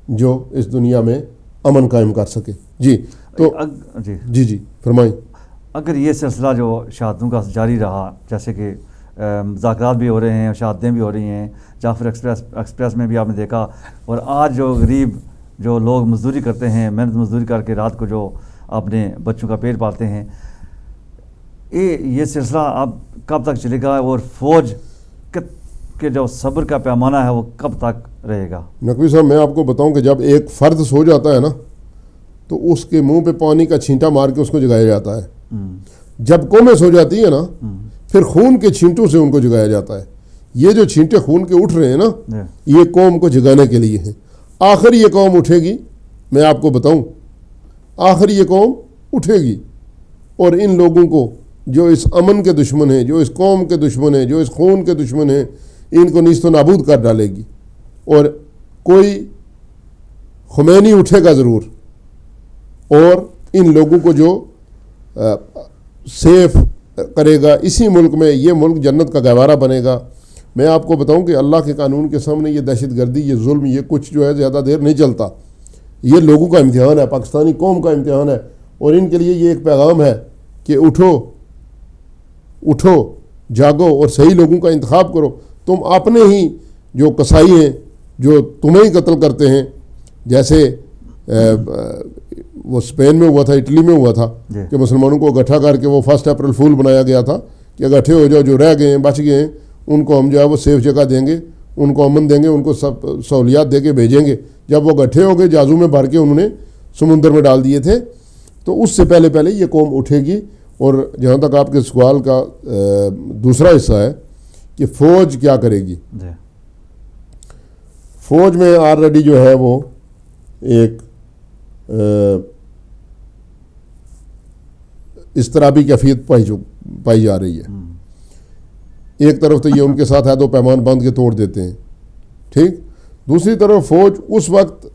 جو اس دنیا میں امن قائم کر سکے. جی تو جی فرمائیں. اگر یہ سلسلہ جو شہادتوں کا جاری رہا, جیسے کہ مذاکرات بھی ہو رہے ہیں، شہادتیں بھی ہو رہی ہیں، جعفر ایکسپریس میں بھی آپ نے دیکھا. اور آج جو غریب جو لوگ مزدوری کرتے ہیں، محنت مزدوری کر کے رات کو جو اپنے بچوں کا پیٹ پالتے ہیں، یہ سلسلہ اب کب تک چلے گا اور فوج کے جو صبر کا پیمانہ ہے وہ کب تک رہے گا؟ نقوی صاحب میں آپ کو بتاؤں کہ جب ایک فرد سو جاتا ہے نا تو اس کے منہ پہ پانی کا چھینٹا مار کے اس کو جگایا جاتا ہے. جب قومیں سو جاتی ہیں نا پھر خون کے چھینٹوں سے ان کو جگایا جاتا ہے. یہ جو چھینٹے خون کے اٹھ رہے ہیں نا یہ قوم کو جگانے کے لیے ہیں. آخر یہ قوم اٹھے گی، میں آپ کو بتاؤں آخر یہ قوم اٹھے گی اور ان لوگوں کو جو اس امن کے دشمن ہیں، جو اس قوم کے دشمن ہیں، جو اس خون کے دشمن ہیں، ان کو نیست و نابود کر ڈالے گی. اور کوئی خمینی اٹھے گا ضرور اور ان لوگوں کو جو سیف کرے گا اسی ملک میں، یہ ملک جنت کا گہوارہ بنے گا. میں آپ کو بتاؤں کہ اللہ کے قانون کے سامنے یہ دہشت گردی، یہ ظلم، یہ کچھ جو ہے زیادہ دیر نہیں چلتا. یہ لوگوں کا امتحان ہے، پاکستانی قوم کا امتحان ہے. اور ان کے لیے یہ ایک پیغام ہے کہ اٹھو جاگو اور صحیح لوگوں کا انتخاب کرو. تم اپنے ہی جو قصائی ہیں جو تمہیں ہی قتل کرتے ہیں، جیسے وہ اسپین میں ہوا تھا، اٹلی میں ہوا تھا کہ مسلمانوں کو اکٹھا کر کے وہ 1 اپریل فول بنایا گیا تھا کہ اکٹھے ہو جاؤ، جو رہ گئے ہیں بچ گئے ہیں ان کو ہم جو ہے وہ سیف جگہ دیں گے، ان کو امن دیں گے، ان کو سب سہولیات دے کے بھیجیں گے. جب وہ اکٹھے ہو گئے جہازوں میں بھر کے انہوں نے سمندر میں ڈال دیے تھے. تو اس سے پہلے یہ قوم اٹھے گی. اور جہاں تک آپ کے سوال کا دوسرا حصہ ہے کہ فوج کیا کرے گی، فوج میں آلریڈی جو ہے وہ ایک اضطرابی کیفیت پائی جا رہی ہے. ایک طرف تو یہ ان کے ساتھ ہے تو پیمان باندھ کے توڑ دیتے ہیں، ٹھیک. دوسری طرف فوج اس وقت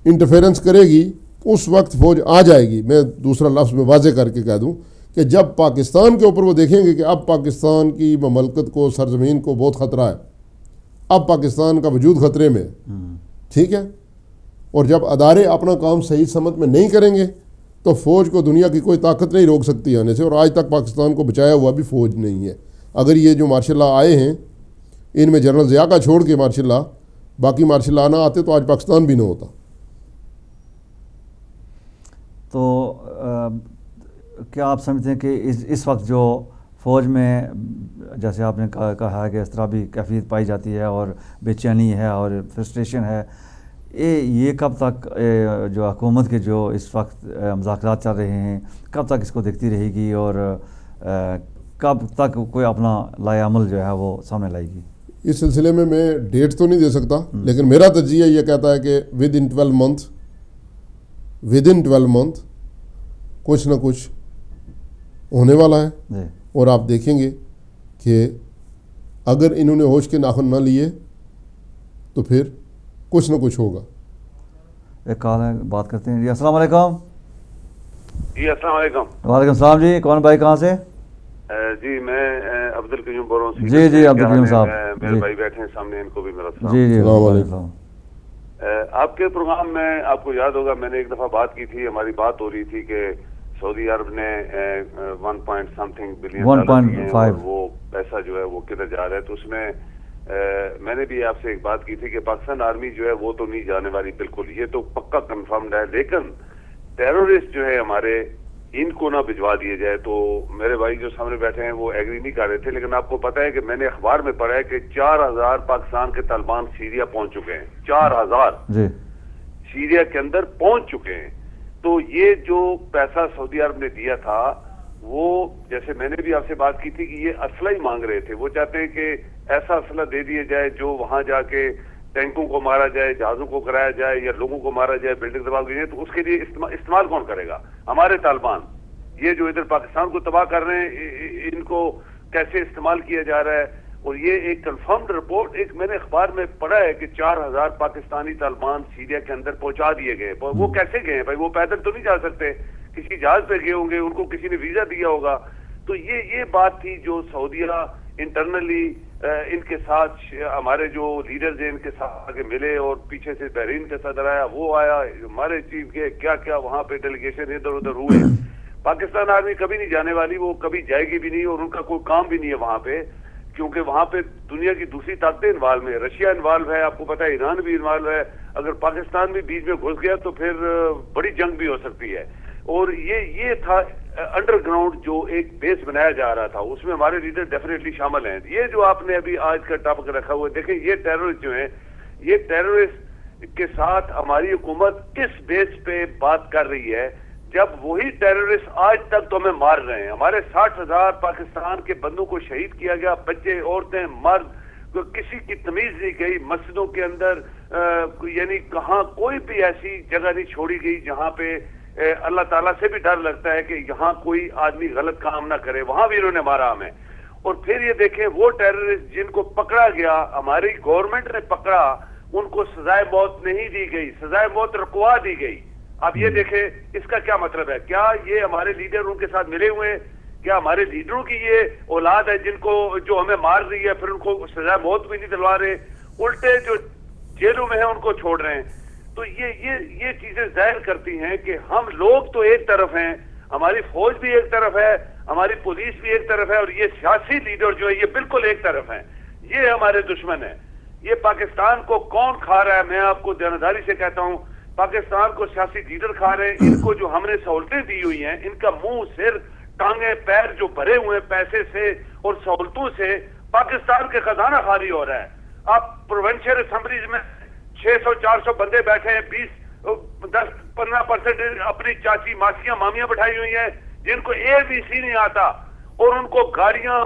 انٹرفیرنس کرے گی، اس وقت فوج آ جائے گی. میں دوسرا لفظ میں واضح کر کے کہہ دوں کہ جب پاکستان کے اوپر وہ دیکھیں گے کہ اب پاکستان کی مملکت کو، سرزمین کو بہت خطرہ ہے، اب پاکستان کا وجود خطرے میں ہے، ٹھیک ہے. اور جب ادارے اپنا کام صحیح سمت میں نہیں کریں گے تو فوج کو دنیا کی کوئی طاقت نہیں روک سکتی آنے سے. اور آج تک پاکستان کو بچایا ہوا بھی فوج نہیں ہے. اگر یہ جو مارشل لاء آئے ہیں ان میں جنرل ضیاء کا چھوڑ کے مارشل لاء، باقی مارشل لاء نہ آتے تو آج پاکستان بھی نہ ہوتا. تو کیا آپ سمجھتے ہیں کہ اس وقت جو فوج میں جیسے آپ نے کہا ہے کہ اضطرابی کیفیت پائی جاتی ہے اور بے چینی ہے اور فرسٹریشن ہے، یہ کب تک جو حکومت کے جو اس وقت مذاکرات چل رہے ہیں کب تک اس کو دیکھتی رہے گی اور کب تک کوئی اپنا لائے عمل جو ہے وہ سامنے لائے گی؟ اس سلسلے میں ڈیٹ تو نہیں دے سکتا، لیکن میرا تجزیہ یہ کہتا ہے کہ ود ان 12 منتھ کچھ نہ کچھ ہونے والا ہے. اور آپ دیکھیں گے کہ اگر انہوں نے ہوش کے ناخن نہ لیے تو پھر کچھ نہ کچھ ہوگا. ایک کال ہے، بات کرتے ہیں. جی السلام علیکم. جی السلام علیکم. وعلیکم السلام. جی کون بھائی کہاں سے؟ جی میں عبدالقیوم بول رہا ہوں. جی عبدالقیوم صاحب، میرے بھائی بیٹھے ہیں سامنے، ان کو بھی میرا سلام. جی السلام علیکم. آپ کے پروگرام میں آپ کو یاد ہوگا میں نے ایک دفعہ بات کی تھی، ہماری بات ہو رہی تھی کہ سعودی عرب نے 1.something بلین ڈالر وہ پیسہ جو ہے وہ کدھر جا رہا ہے. تو اس میں میں نے بھی آپ سے ایک بات کی تھی کہ پاکستان آرمی جو ہے وہ تو نہیں جانے والی بالکل، یہ تو پکا کنفرمڈ ہے. لیکن ٹیرورسٹ جو ہے ہمارے، ان کو نہ بھجوا دیا جائے. تو میرے بھائی جو سامنے بیٹھے ہیں وہ ایگری نہیں کر رہے تھے، لیکن آپ کو پتا ہے کہ میں نے اخبار میں پڑھا ہے کہ 4000 پاکستان کے طالبان سیریا پہنچ چکے ہیں. 4000 سیریا کے اندر پہنچ چکے ہیں. تو یہ جو پیسہ سعودی عرب نے دیا تھا وہ، جیسے میں نے بھی آپ سے بات کی تھی کہ یہ اسلحہ ہی مانگ رہے تھے. وہ چاہتے ہیں کہ ایسا اسلحہ دے دیا جائے جو وہاں جا کے ٹینکوں کو مارا جائے، جہازوں کو کرایا جائے یا لوگوں کو مارا جائے، بلڈنگ تباہ کی جائے. تو اس کے لیے استعمال کون کرے گا؟ ہمارے طالبان. یہ جو ادھر پاکستان کو تباہ کر رہے ہیں ان کو کیسے استعمال کیا جا رہا ہے. اور یہ ایک کنفرمڈ رپورٹ ایک میں نے اخبار میں پڑھا ہے کہ 4000 پاکستانی طالبان سیریا کے اندر پہنچا دیے گئے. وہ کیسے گئے ہیں بھائی؟ وہ پیدل تو نہیں جا سکتے، کسی جہاز پہ گئے ہوں گے، ان کو کسی نے ویزا دیا ہوگا. تو یہ بات تھی جو سعودیہ انٹرنلی ان کے ساتھ، ہمارے جو لیڈرز ہیں ان کے ساتھ آگے ملے، اور پیچھے سے بحرین کا صدر آیا، وہ آیا، ہمارے چیف کے کیا وہاں پہ ڈیلیگیشن ادھر ادھر ہوئے. پاکستان آرمی کبھی نہیں جانے والی، وہ کبھی جائے گی بھی نہیں، اور ان کا کوئی کام بھی نہیں ہے وہاں پہ. کیونکہ وہاں پہ دنیا کی دوسری طاقتیں انوالو ہیں، رشیا انوالو ہے، آپ کو پتا ہے ایران بھی انوالو ہے، اگر پاکستان بھی بیچ میں گھس گیا تو پھر بڑی جنگ بھی ہو سکتی ہے. اور یہ تھا انڈر گراؤنڈ جو ایک بیس بنایا جا رہا تھا، اس میں ہمارے لیڈر ڈیفینیٹلی شامل ہیں. یہ جو آپ نے ابھی آج کا ٹاپک رکھا ہوا ہے، دیکھیں یہ ٹیررسٹ جو ہیں، یہ ٹیررسٹ کے ساتھ ہماری حکومت کس بیس پہ بات کر رہی ہے جب وہی ٹیررسٹ آج تک تو ہمیں مار رہے ہیں. ہمارے 60,000 پاکستان کے بندوں کو شہید کیا گیا، بچے، عورتیں، مرد، کسی کی تمیز نہیں گئی. مسجدوں کے اندر یعنی کہاں کوئی بھی ایسی جگہ نہیں چھوڑی گئی جہاں پہ اللہ تعالیٰ سے بھی ڈر لگتا ہے کہ یہاں کوئی آدمی غلط کام نہ کرے، وہاں بھی انہوں نے مارا ہمیں. اور پھر یہ دیکھیں وہ ٹیررسٹ جن کو پکڑا گیا، ہماری گورنمنٹ نے پکڑا، ان کو سزائے موت نہیں دی گئی، سزائے موت رکوا دی گئی. اب یہ دیکھیں اس کا کیا مطلب ہے؟ کیا یہ ہمارے لیڈر ان کے ساتھ ملے ہوئے ہیں؟ کیا ہمارے لیڈروں کی یہ اولاد ہے جن کو جو ہمیں مار رہی ہے پھر ان کو سزائے موت بھی نہیں دلوا رہے، الٹے جو جیلوں میں ہیں ان کو چھوڑ رہے ہیں؟ تو یہ چیزیں ظاہر کرتی ہیں کہ ہم لوگ تو ایک طرف ہیں، ہماری فوج بھی ایک طرف ہے، ہماری پولیس بھی ایک طرف ہے، اور یہ سیاسی لیڈر جو ہے یہ بالکل ایک طرف ہیں. یہ ہمارے دشمن ہیں. یہ پاکستان کو کون کھا رہا ہے؟ میں آپ کو دیانتداری سے کہتا ہوں، پاکستان کو سیاسی لیڈر کھا رہے ہیں. ان کو جو ہم نے سہولتیں دی ہوئی ہیں، ان کا منہ سر ٹانگیں پیر جو بھرے ہوئے ہیں پیسے سے اور سہولتوں سے، پاکستان کے خزانہ خالی ہو رہا ہے. آپ پروونشل اسمبلیز میں 600-400 بندے بیٹھے ہیں، 10-15% اپنی چاچی، ماسیاں، مامیاں بٹھائی ہوئی ہیں جن کو ABC نہیں آتا، اور ان کو گاڑیاں،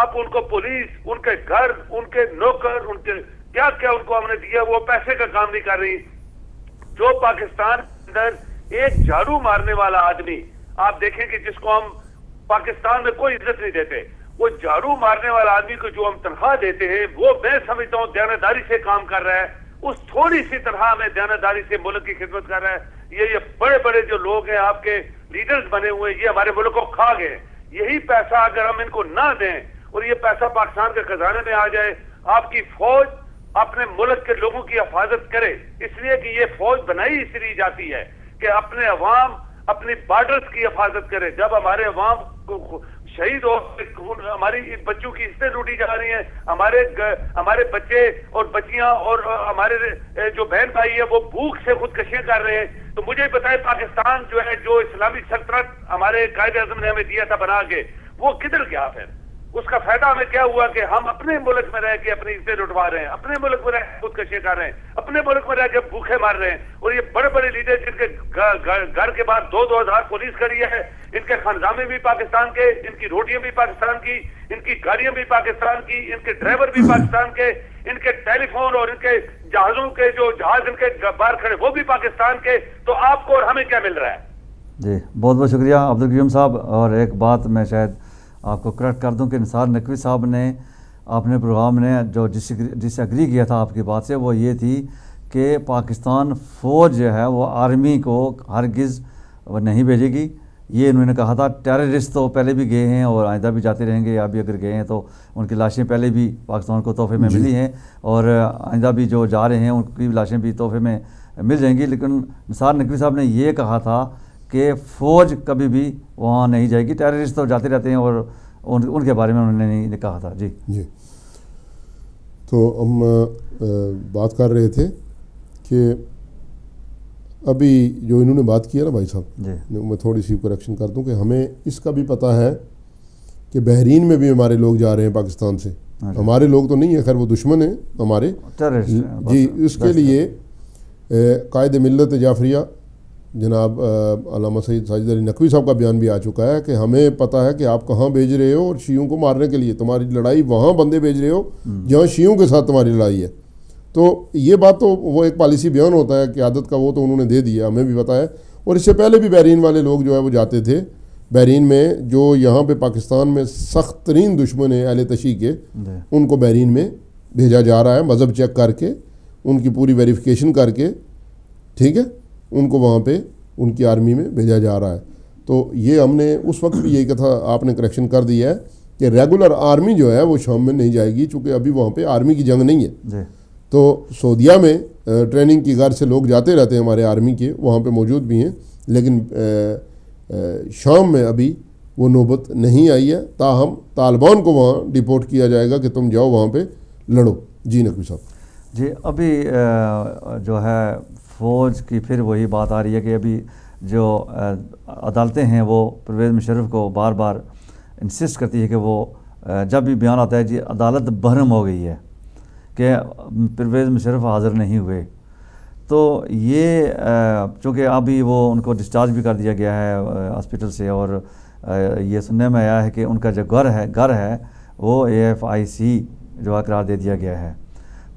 آپ ان کو پولیس، ان کے گھر، ان کے نوکر، ان کے کیا کیا ان کو ہم نے دیا، وہ پیسے کا کام نہیں کر رہی. جو پاکستان کے اندر ایک جھاڑو مارنے والا آدمی آپ دیکھیں کہ جس کو ہم پاکستان میں کوئی عزت نہیں دیتے، وہ جھاڑو مارنے والا آدمی کو جو ہم تنخواہ دیتے ہیں، وہ میں سمجھتا ہوں دیانتداری سے کام کر رہا ہے. اس تھوڑی سی تنخواہ میں دیانتداری سے ملک کی خدمت کر رہا ہے. یہ بڑے بڑے جو لوگ ہیں آپ کے لیڈرز بنے ہوئے، یہ ہمارے ملک کو کھا گئے. یہی پیسہ اگر ہم ان کو نہ دیں اور یہ پیسہ پاکستان کے خزانے میں آ جائے، آپ کی فوج اپنے ملک کے لوگوں کی حفاظت کرے. اس لیے کہ یہ فوج بنائی اس لیے جاتی ہے کہ اپنے عوام، اپنی بارڈرز کی حفاظت کرے. جب ہمارے عوام کو شہید ہو، ہماری بچوں کی عزتیں لوٹی جا رہی ہیں، ہمارے بچے اور بچیاں اور ہمارے جو بہن بھائی ہیں وہ بھوک سے خودکشیاں کر رہے ہیں، تو مجھے بتائیں پاکستان جو ہے، جو اسلامی سلطنت ہمارے قائد اعظم نے ہمیں دیا تھا بنا کے، وہ کدھر گیا؟ پھر اس کا فائدہ ہمیں کیا ہوا کہ ہم اپنے ملک میں رہ کے اپنی عزتیں لٹوا رہے ہیں، اپنے ملک میں رہ کے خودکشی کر رہے ہیں، اپنے ملک میں رہ کے بھوکے مار رہے ہیں. اور یہ بڑے بڑے لیڈر جن کے گھر کے بعد 2-2 ہزار پولیس کھڑی ہے، ان کے خانزامے بھی پاکستان کے، ان کی روٹیاں بھی پاکستان کی، ان کی گاڑیاں بھی پاکستان کی، ان کے ڈرائیور بھی پاکستان کے، ان کے ٹیلی فون اور ان کے جہازوں کے جو جہاز ان کے باہر کھڑے وہ بھی پاکستان کے. تو آپ کو اور ہمیں کیا مل رہا ہے؟ جی بہت بہت شکریہ عبدالقیوم صاحب. اور ایک بات میں شاید آپ کو کریکٹ کر دوں کہ نثار نقوی صاحب نے اپنے پروگرام نے جو ڈس ایگری کیا تھا آپ کی بات سے، وہ یہ تھی کہ پاکستان فوج جو ہے وہ آرمی کو ہرگز نہیں بھیجے گی. یہ انہوں نے کہا تھا. ٹیررسٹ تو پہلے بھی گئے ہیں اور آئندہ بھی جاتے رہیں گے، ابھی اگر گئے ہیں تو ان کی لاشیں پہلے بھی پاکستان کو تحفے میں ملی ہیں، اور آئندہ بھی جو جا رہے ہیں ان کی لاشیں بھی تحفے میں مل جائیں گی. لیکن نثار نقوی صاحب نے یہ کہا تھا کہ فوج کبھی بھی وہاں نہیں جائے گی، ٹیررسٹ تو جاتے رہتے ہیں، اور ان کے بارے میں انہوں نے نہیں کہا تھا. جی تو ہم بات کر رہے تھے کہ ابھی جو انہوں نے بات کیا نا بھائی صاحب، میں تھوڑی سی کریکشن کر دوں کہ ہمیں اس کا بھی پتہ ہے کہ بحرین میں بھی ہمارے لوگ جا رہے ہیں پاکستان سے. ہمارے لوگ تو نہیں ہیں، خیر وہ دشمن ہیں ہمارے. جی اس کے لیے قائد ملت جعفریہ جناب علامہ سید ساجد علی نقوی صاحب کا بیان بھی آ چکا ہے کہ ہمیں پتہ ہے کہ آپ کہاں بھیج رہے ہو، اور شیعوں کو مارنے کے لیے تمہاری لڑائی وہاں بندے بھیج رہے ہو جہاں شیعوں کے ساتھ تمہاری لڑائی ہے. تو یہ بات تو وہ ایک پالیسی بیان ہوتا ہے قیادت کا، وہ تو انہوں نے دے دیا، ہمیں بھی پتہ ہے. اور اس سے پہلے بھی بحرین والے لوگ جو ہے وہ جاتے تھے. بحرین میں جو یہاں پہ پاکستان میں سخت ترین دشمن ہیں اہل تشیع کے، ان کو بحرین میں بھیجا جا رہا ہے، مذہب چیک کر کے، ان کی پوری ویریفیکیشن کر کے، ٹھیک ہے، ان کو وہاں پہ ان کی آرمی میں بھیجا جا رہا ہے. تو یہ ہم نے اس وقت بھی یہی کہا تھا، آپ نے کریکشن کر دیا ہے کہ ریگولر آرمی جو ہے وہ شام میں نہیں جائے گی، چونکہ ابھی وہاں پہ آرمی کی جنگ نہیں ہے. تو سعودیہ میں ٹریننگ کی غرض سے لوگ جاتے رہتے ہیں ہمارے آرمی کے، وہاں پہ موجود بھی ہیں، لیکن شام میں ابھی وہ نوبت نہیں آئی ہے، تاہم طالبان کو وہاں ڈپورٹ کیا جائے گا کہ تم جاؤ وہاں پہ لڑو. جی نقوی صاحب. جی ابھی جو ہے فوج کی پھر وہی بات آ رہی ہے کہ ابھی جو عدالتیں ہیں وہ پرویز مشرف کو بار بار انسسٹ کرتی ہے کہ وہ جب بھی بیان آتا ہے جی عدالت برہم ہو گئی ہے کہ پرویز مشرف حاضر نہیں ہوئے. تو یہ چونکہ ابھی وہ ان کو ڈسچارج بھی کر دیا گیا ہے ہاسپٹل سے، اور یہ سننے میں آیا ہے کہ ان کا جو گھر ہے وہ AFIC جو قرار دے دیا گیا ہے.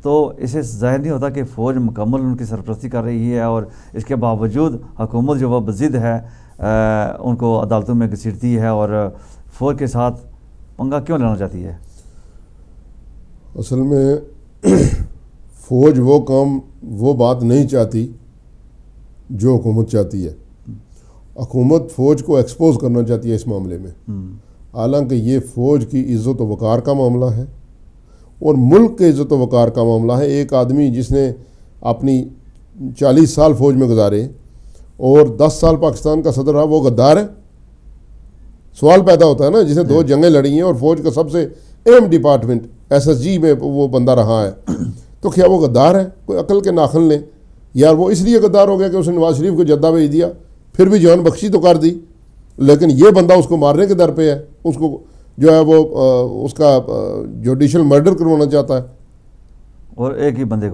تو اسے ظاہر نہیں ہوتا کہ فوج مکمل ان کی سرپرستی کر رہی ہے، اور اس کے باوجود حکومت جو وہ بضد ہے ان کو عدالتوں میں گھسیٹتی ہے، اور فوج کے ساتھ پنگا کیوں لینا چاہتی ہے؟ اصل میں فوج وہ بات نہیں چاہتی جو حکومت چاہتی ہے. حکومت فوج کو ایکسپوز کرنا چاہتی ہے اس معاملے میں، حالانکہ یہ فوج کی عزت و وقار کا معاملہ ہے اور ملک کے عزت و وقار کا معاملہ ہے. ایک آدمی جس نے اپنی 40 سال فوج میں گزارے اور 10 سال پاکستان کا صدر رہا، وہ غدار ہے؟ سوال پیدا ہوتا ہے نا. جس نے 2 جنگیں لڑی ہیں اور فوج کا سب سے اہم ڈپارٹمنٹ SSG میں وہ بندہ رہا ہے، تو کیا وہ غدار ہے؟ کوئی عقل کے ناخن لیں. یار وہ اس لیے غدار ہو گیا کہ اس نے نواز شریف کو جدہ بھیج دیا، پھر بھی جان بخشی تو کر دی، لیکن یہ بندہ اس کو مارنے کے در پہ ہے. اس کو جو ہے وہ اس کا جوڈیشل مرڈر کروانا چاہتا ہے، اور ایک ہی بندے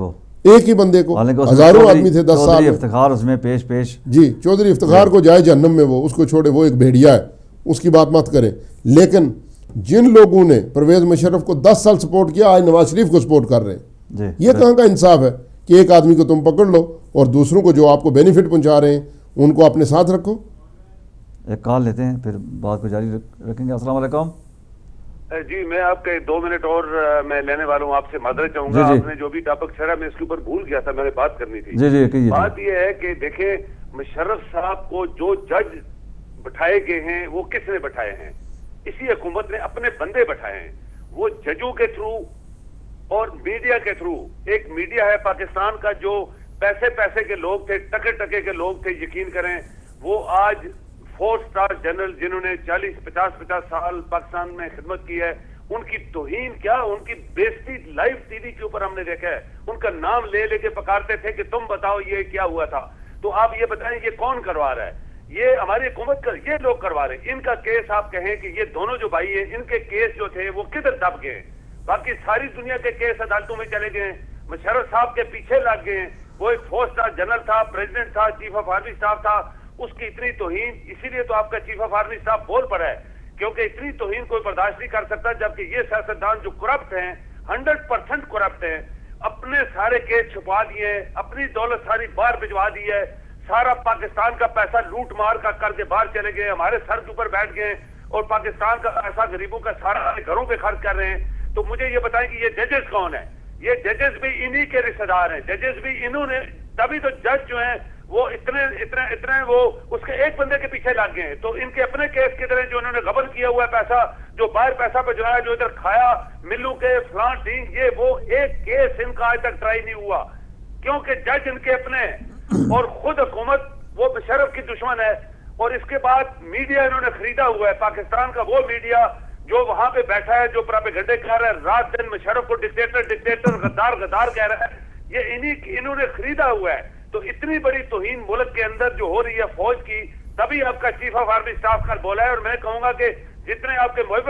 کو ہزاروں آدمی تھے 10 سال. افتخار اس میں پیش جی چودھری افتخار کو جائے جہنم میں، وہ اس کو چھوڑے، وہ ایک بھیڑیا ہے، اس کی بات مت کریں. لیکن جن لوگوں نے پرویز مشرف کو 10 سال سپورٹ کیا، آج نواز شریف کو سپورٹ کر رہے ہیں. یہ کہاں کا انصاف ہے کہ ایک آدمی کو تم پکڑ لو اور دوسروں کو جو آپ کو بینیفٹ پہنچا رہے ہیں ان کو اپنے ساتھ رکھو. ایک کال لیتے ہیں پھر بات کو جاری رکھیں گے. السلام علیکم. جی میں آپ کے 2 منٹ اور میں لینے والا ہوں، آپ سے معذرت چاہوں گا. آپ نے جو بھی ٹاپک چھڑا میں اس کے اوپر بھول گیا تھا، میں نے بات کرنی تھی. بات یہ ہے کہ دیکھیں مشرف صاحب کو جو جج بٹھائے گئے ہیں وہ کس نے بٹھائے ہیں؟ اسی حکومت نے اپنے بندے بٹھائے ہیں. وہ ججوں کے تھرو اور میڈیا کے تھرو. ایک میڈیا ہے پاکستان کا جو پیسے کے لوگ تھے، ٹکے کے لوگ تھے. یقین کریں وہ آج 4 سٹار جنرل جنہوں نے 40-50 سال پاکستان میں خدمت کی ہے، ان کی توہین کیا، ان کی بےزتی لائیو TV کے اوپر ہم نے دیکھا ہے. ان کا نام لے کے پکارتے تھے کہ تم بتاؤ یہ کیا ہوا تھا. تو آپ یہ بتائیں یہ کون کروا رہا ہے؟ یہ ہماری حکومت کا یہ لوگ کروا رہے ہیں. ان کا کیس آپ کہیں کہ یہ دونوں جو بھائی ہیں ان کے کیس جو تھے وہ کدھر دب گئے ہیں؟ باقی ساری دنیا کے کیس عدالتوں میں چلے گئے ہیں. مشرف صاحب کے پیچھے لگ گئے ہیں. وہ ایک 4 سٹار جنرل تھا، پریزیڈنٹ تھا، چیف آف آرمی اسٹاف تھا. اس کی اتنی توہین، اسی لیے تو آپ کا چیف آف آرمی اسٹاف بول پڑا ہے، کیونکہ اتنی توہین کوئی برداشت نہیں کر سکتا. جبکہ یہ سیاستدان جو کرپٹ ہیں، 100% کرپٹ ہیں، اپنے سارے کیس چھپا دیے، اپنی دولت ساری باہر بھجوا دی ہے، سارا پاکستان کا پیسہ لوٹ مار کا کر کے باہر چلے گئے، ہمارے سر کے اوپر بیٹھ گئے اور پاکستان کا پیسہ غریبوں کا سارا گھروں پہ خرچ کر رہے ہیں. تو مجھے یہ بتائیں کہ یہ ججز کون ہیں؟ یہ ججز بھی انہی کے رشتہ دار ہیں. ججز بھی انہوں نے، تبھی تو جج جو ہیں وہ اتنے وہ اس کے ایک بندے کے پیچھے لگ گئے ہیں. تو ان کے اپنے کیس کی طرح جو انہوں نے غبن کیا ہوا ہے پیسہ، جو باہر پیسہ پہ جلایا، جو ادھر کھایا ملوں کے فلاں ٹینگ، یہ وہ ایک کیس ان کا آج تک ٹرائی نہیں ہوا، کیونکہ جج ان کے اپنے اور خود حکومت وہ مشرف کی دشمن ہے. اور اس کے بعد میڈیا انہوں نے خریدا ہوا ہے، پاکستان کا وہ میڈیا جو وہاں پہ بیٹھا ہے، جو پراپیگنڈے کر رہا ہے، رات دن مشرف کو ڈکٹیٹر غدار کہہ رہا ہے. یہ انہوں نے خریدا ہوا ہے. تو اتنی بڑی توہین ملک کے اندر جو ہو رہی ہے فوج کی، تبھی آپ کا چیف آف آرمی اسٹاف کل بولا ہے. اور میں کہوں گا کہ جتنے آپ کے محب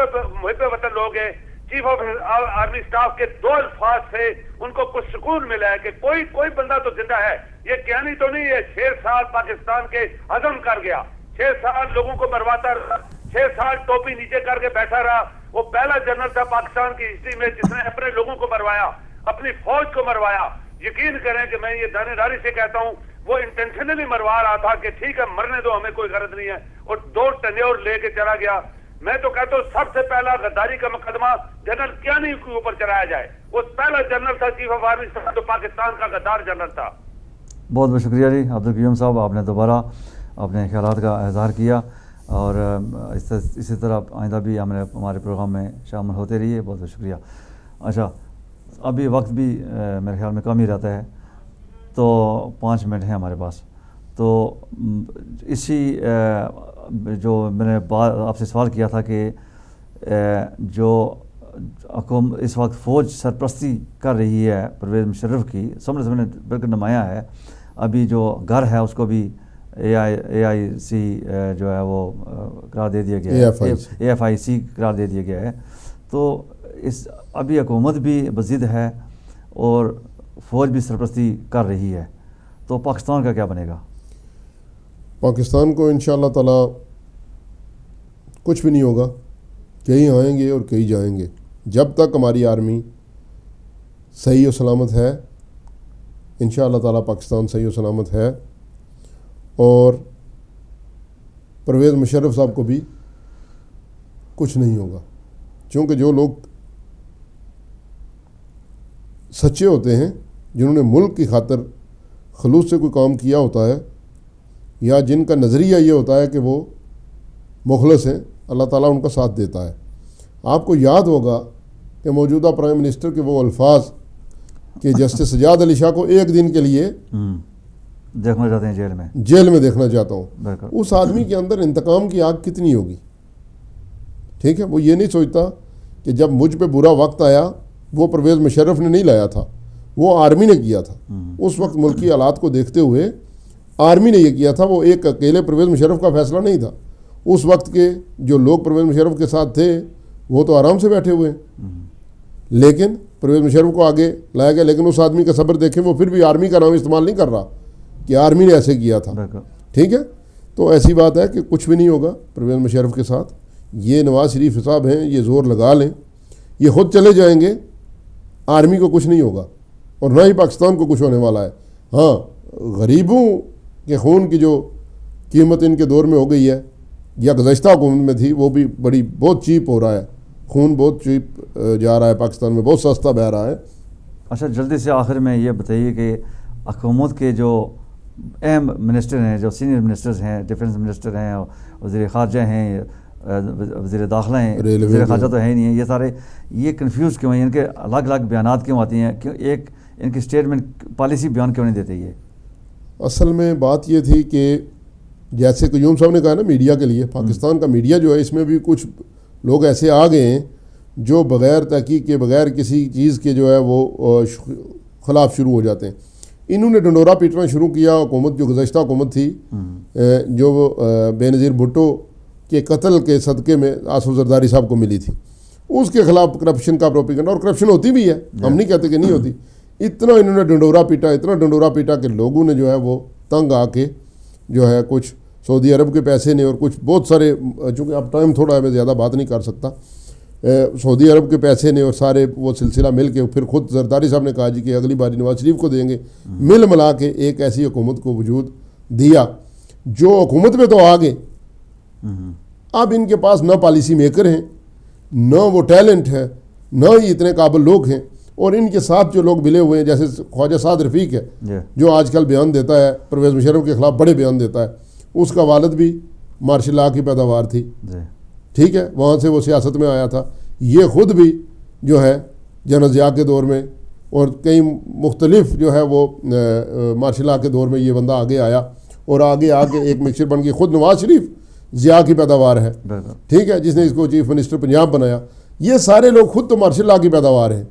وطن لوگ ہیں، چیف آف آرمی اسٹاف کے 2 الفاظ سے ان کو کچھ سکون ملا ہے کہ کوئی بندہ تو زندہ ہے. یہ کہانی تو نہیں ہے 6 سال پاکستان کے ہضم کر گیا، 6 سال لوگوں کو مرواتا رہا، 6 سال ٹوپی نیچے کر کے بیٹھا رہا. وہ پہلا جنرل تھا پاکستان کی ہسٹری میں جس نے اپنے لوگوں کو مروایا، اپنی فوج کو مروایا. یقین کریں کہ میں یہ دانے داری سے کہتا ہوں، وہ انٹینشنلی مروا رہا تھا کہ ٹھیک ہے مرنے دو، ہمیں کوئی غرض نہیں ہے، اور 2 ٹنیور لے کے چلا گیا. میں تو کہتا ہوں سب سے پہلا غداری کا مقدمہ جنرل کیانی کے اوپر چلایا جائے. وہ پہلا جنرل تھا چیف آف آرمی اسٹاف جو پاکستان کا غدار جنرل تھا. بہت بہت شکریہ جی عبدالقیوم صاحب، آپ نے دوبارہ اپنے خیالات کا اظہار کیا، اور اسی طرح آئندہ بھی ہمارے پروگرام میں شامل ہوتے رہیے. بہت بہت شکریہ. اچھا ابھی وقت بھی میرے خیال میں کم ہی رہتا ہے، تو 5 منٹ ہیں ہمارے پاس. تو اسی جو میں نے آپ سے سوال کیا تھا کہ جو اس وقت فوج سرپرستی کر رہی ہے پرویز مشرف کی، سامنے بالکل نمایاں ہے. ابھی جو گھر ہے اس کو بھی AIC جو ہے وہ قرار دے دیا گیا ہے، AFIC قرار دے دیا گیا ہے. تو اس ابھی حکومت بھی بضد ہے اور فوج بھی سرپرستی کر رہی ہے، تو پاکستان کا کیا بنے گا؟ پاکستان کو انشاءاللہ تعالی کچھ بھی نہیں ہوگا. کہیں آئیں گے اور کہیں جائیں گے. جب تک ہماری آرمی صحیح و سلامت ہے انشاءاللہ تعالی پاکستان صحیح و سلامت ہے. اور پرویز مشرف صاحب کو بھی کچھ نہیں ہوگا، چونکہ جو لوگ سچے ہوتے ہیں، جنہوں نے ملک کی خاطر خلوص سے کوئی کام کیا ہوتا ہے، یا جن کا نظریہ یہ ہوتا ہے کہ وہ مخلص ہیں، اللہ تعالیٰ ان کا ساتھ دیتا ہے. آپ کو یاد ہوگا کہ موجودہ پرائم منسٹر کے وہ الفاظ کہ جسٹس سجاد علی شاہ کو ایک دن کے لیے دیکھنا چاہتے ہیں جیل میں دیکھنا چاہتا ہوں. اس آدمی کے اندر انتقام کی آگ کتنی ہوگی؟ ٹھیک ہے، وہ یہ نہیں سوچتا کہ جب مجھ پہ برا وقت آیا وہ پرویز مشرف نے نہیں لایا تھا، وہ آرمی نے کیا تھا. اس وقت ملکی حالات کو دیکھتے ہوئے آرمی نے یہ کیا تھا، وہ ایک اکیلے پرویز مشرف کا فیصلہ نہیں تھا. اس وقت کے جو لوگ پرویز مشرف کے ساتھ تھے وہ تو آرام سے بیٹھے ہوئے ہیں، لیکن پرویز مشرف کو آگے لایا گیا. لیکن اس آدمی کا صبر دیکھیں، وہ پھر بھی آرمی کا نام استعمال نہیں کر رہا کہ آرمی نے ایسے کیا تھا. ٹھیک ہے، تو ایسی بات ہے کہ کچھ بھی نہیں ہوگا پرویز مشرف کے ساتھ. یہ نواز شریف صاحب ہیں، یہ زور لگا لیں، یہ خود چلے جائیں گے، آرمی کو کچھ نہیں ہوگا اور نہ ہی پاکستان کو کچھ ہونے والا ہے. ہاں، غریبوں کے خون کی جو قیمت ان کے دور میں ہو گئی ہے یا گزشتہ حکومت میں تھی، وہ بھی بہت چیپ ہو رہا ہے. خون بہت چیپ جا رہا ہے پاکستان میں، بہت سستا بہہ رہا ہے. اچھا، جلدی سے آخر میں یہ بتائیے کہ حکومت کے جو اہم منسٹر ہیں، جو سینئر منسٹرز ہیں، ڈیفنس منسٹر ہیں، وزیر خارجہ ہیں، وزیر داخلہ ہیں، وزیر خارجہ تو ہے ہی نہیں ہیں، یہ سارے یہ کنفیوز کیوں ہیں؟ ان کے الگ الگ بیانات کیوں آتی ہیں؟ کیوں ایک ان کی اسٹیٹمنٹ پالیسی بیان کیوں نہیں دیتے؟ یہ اصل میں بات یہ تھی کہ جیسے قیوم صاحب نے کہا نا، میڈیا کے لیے پاکستان کا میڈیا جو ہے، اس میں بھی کچھ لوگ ایسے آ گئے ہیں جو بغیر تحقیق کے، بغیر کسی چیز کے جو ہے وہ خلاف شروع ہو جاتے ہیں. انہوں نے ڈنڈورا پیٹنا شروع کیا. حکومت جو گزشتہ حکومت تھی، جو بے نظیر بھٹو کے قتل کے صدقے میں آصف زرداری صاحب کو ملی تھی، اس کے خلاف کرپشن کا پروپیگنڈا، اور کرپشن ہوتی بھی ہے، ہم نہیں کہتے کہ نہیں ہوتی. اتنا انہوں نے ڈنڈورا پیٹا، اتنا ڈنڈورا پیٹا کہ لوگوں نے جو ہے وہ تنگ آ کے جو ہے کچھ سعودی عرب کے پیسے نے اور کچھ بہت سارے، چونکہ اب ٹائم تھوڑا ہے میں زیادہ بات نہیں کر سکتا، سعودی عرب کے پیسے نے اور سارے وہ سلسلہ مل کے پھر خود زرداری صاحب نے کہا جی کہ اگلی باری نواز شریف کو دیں گے. مل ملا کے ایک ایسی حکومت کو وجود دیا جو حکومت میں تو آ گئے. اب ان کے پاس نہ پالیسی میکر ہیں، نہ وہ ٹیلنٹ ہے، نہ ہی اتنے قابل لوگ ہیں. اور ان کے ساتھ جو لوگ ملے ہوئے ہیں، جیسے خواجہ سعد رفیق ہے جو آج کل بیان دیتا ہے پرویز مشرف کے خلاف، بڑے بیان دیتا ہے. اس کا والد بھی مارشل لا کی پیداوار تھی، ٹھیک ہے، وہاں سے وہ سیاست میں آیا تھا. یہ خود بھی جو ہے جنرل ضیاء کے دور میں اور کئی مختلف جو ہے وہ مارشل لا کے دور میں یہ بندہ آگے آیا اور آگے آ کے ایک مکسچر بن گئی. خود نواز شریف ضیاء کی پیداوار ہے، ٹھیک ہے، جس نے اس کو چیف منسٹر پنجاب بنایا. یہ سارے لوگ خود تو مارشل لا کی پیداوار ہیں.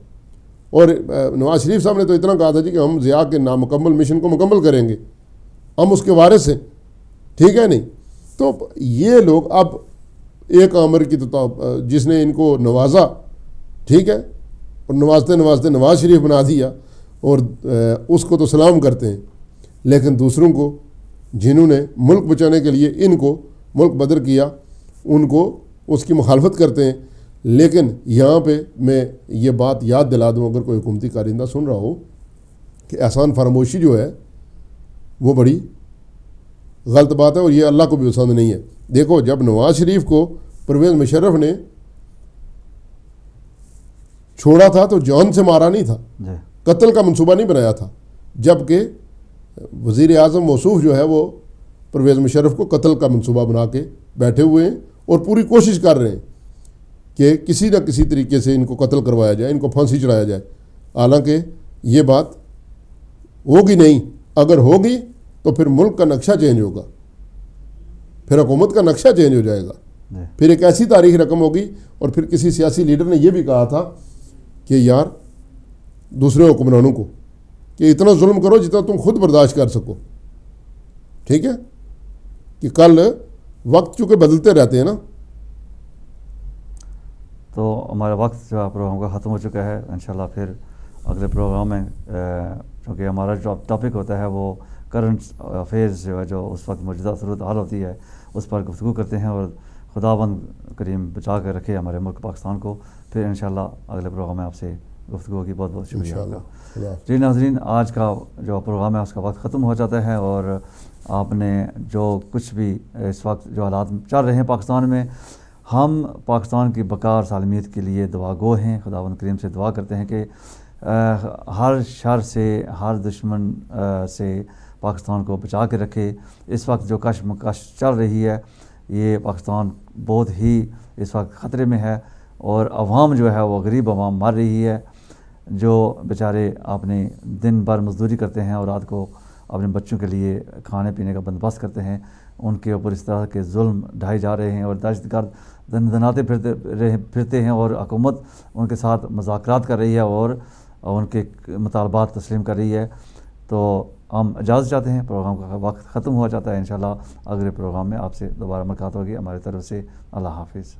اور نواز شریف صاحب نے تو اتنا کہا تھا جی کہ ہم ضیاء کے نامکمل مشن کو مکمل کریں گے، ہم اس کے وارث ہیں، ٹھیک ہے نہیں. تو یہ لوگ اب ایک عامر کی تو جس نے ان کو نوازا، ٹھیک ہے، اور نوازتے نوازتے نواز شریف بنا دیا اور اس کو تو سلام کرتے ہیں. لیکن دوسروں کو جنہوں نے ملک بچانے کے لیے ان کو ملک بدر کیا، ان کو اس کی مخالفت کرتے ہیں. لیکن یہاں پہ میں یہ بات یاد دلا دوں، اگر کوئی حکومتی کارندہ سن رہا ہو، کہ احسان فراموشی جو ہے وہ بڑی غلط بات ہے اور یہ اللہ کو بھی پسند نہیں ہے. دیکھو، جب نواز شریف کو پرویز مشرف نے چھوڑا تھا تو جان سے مارا نہیں تھا، قتل کا منصوبہ نہیں بنایا تھا. جبکہ وزیر اعظم موصوف جو ہے وہ پرویز مشرف کو قتل کا منصوبہ بنا کے بیٹھے ہوئے ہیں اور پوری کوشش کر رہے ہیں کہ کسی نہ کسی طریقے سے ان کو قتل کروایا جائے، ان کو پھانسی چڑھایا جائے. حالانکہ یہ بات ہوگی نہیں. اگر ہوگی تو پھر ملک کا نقشہ چینج ہوگا، پھر حکومت کا نقشہ چینج ہو جائے گا. پھر ایک ایسی تاریخ رقم ہوگی. اور پھر کسی سیاسی لیڈر نے یہ بھی کہا تھا کہ یار دوسرے حکمرانوں کو کہ اتنا ظلم کرو جتنا تم خود برداشت کر سکو. ٹھیک ہے کہ کل وقت چونکہ بدلتے رہتے ہیں نا. تو ہمارا وقت جو پروگرام کا ختم ہو چکا ہے. انشاءاللہ پھر اگلے پروگرام میں چونکہ ہمارا جو ٹاپک ہوتا ہے وہ کرنٹ افیئرز جو ہے جو اس وقت موجودہ صورت حال ہوتی ہے اس پر گفتگو کرتے ہیں. اور خداوند کریم بچا کر رکھے ہمارے ملک پاکستان کو. پھر انشاءاللہ اگلے پروگرام میں آپ سے گفتگو کی. بہت بہت شکریہ آپ کا. جی ناظرین، آج کا جو پروگرام ہے اس کا وقت ختم ہو جاتا ہے. اور آپ نے جو کچھ بھی اس وقت جو حالات چل رہے ہیں پاکستان میں، ہم پاکستان کی بقا اور سالمیت کے لیے دعا گو ہیں. خداوند کریم سے دعا کرتے ہیں کہ ہر شر سے، ہر دشمن سے پاکستان کو بچا کے رکھے. اس وقت جو کشمکش چل رہی ہے یہ پاکستان بہت ہی اس وقت خطرے میں ہے. اور عوام جو ہے وہ غریب عوام مر رہی ہے، جو بیچارے اپنے دن بھر مزدوری کرتے ہیں اور رات کو اپنے بچوں کے لیے کھانے پینے کا بندوبست کرتے ہیں. ان کے اوپر اس طرح کے ظلم ڈھائے جا رہے ہیں اور دہشت گرد دناتے پھرتے ہیں. اور حکومت ان کے ساتھ مذاکرات کر رہی ہے اور ان کے مطالبات تسلیم کر رہی ہے. تو ہم اجازت چاہتے ہیں، پروگرام کا وقت ختم ہو جاتا ہے. انشاءاللہ اگلے پروگرام میں آپ سے دوبارہ ملاقات ہوگی. ہماری طرف سے اللہ حافظ.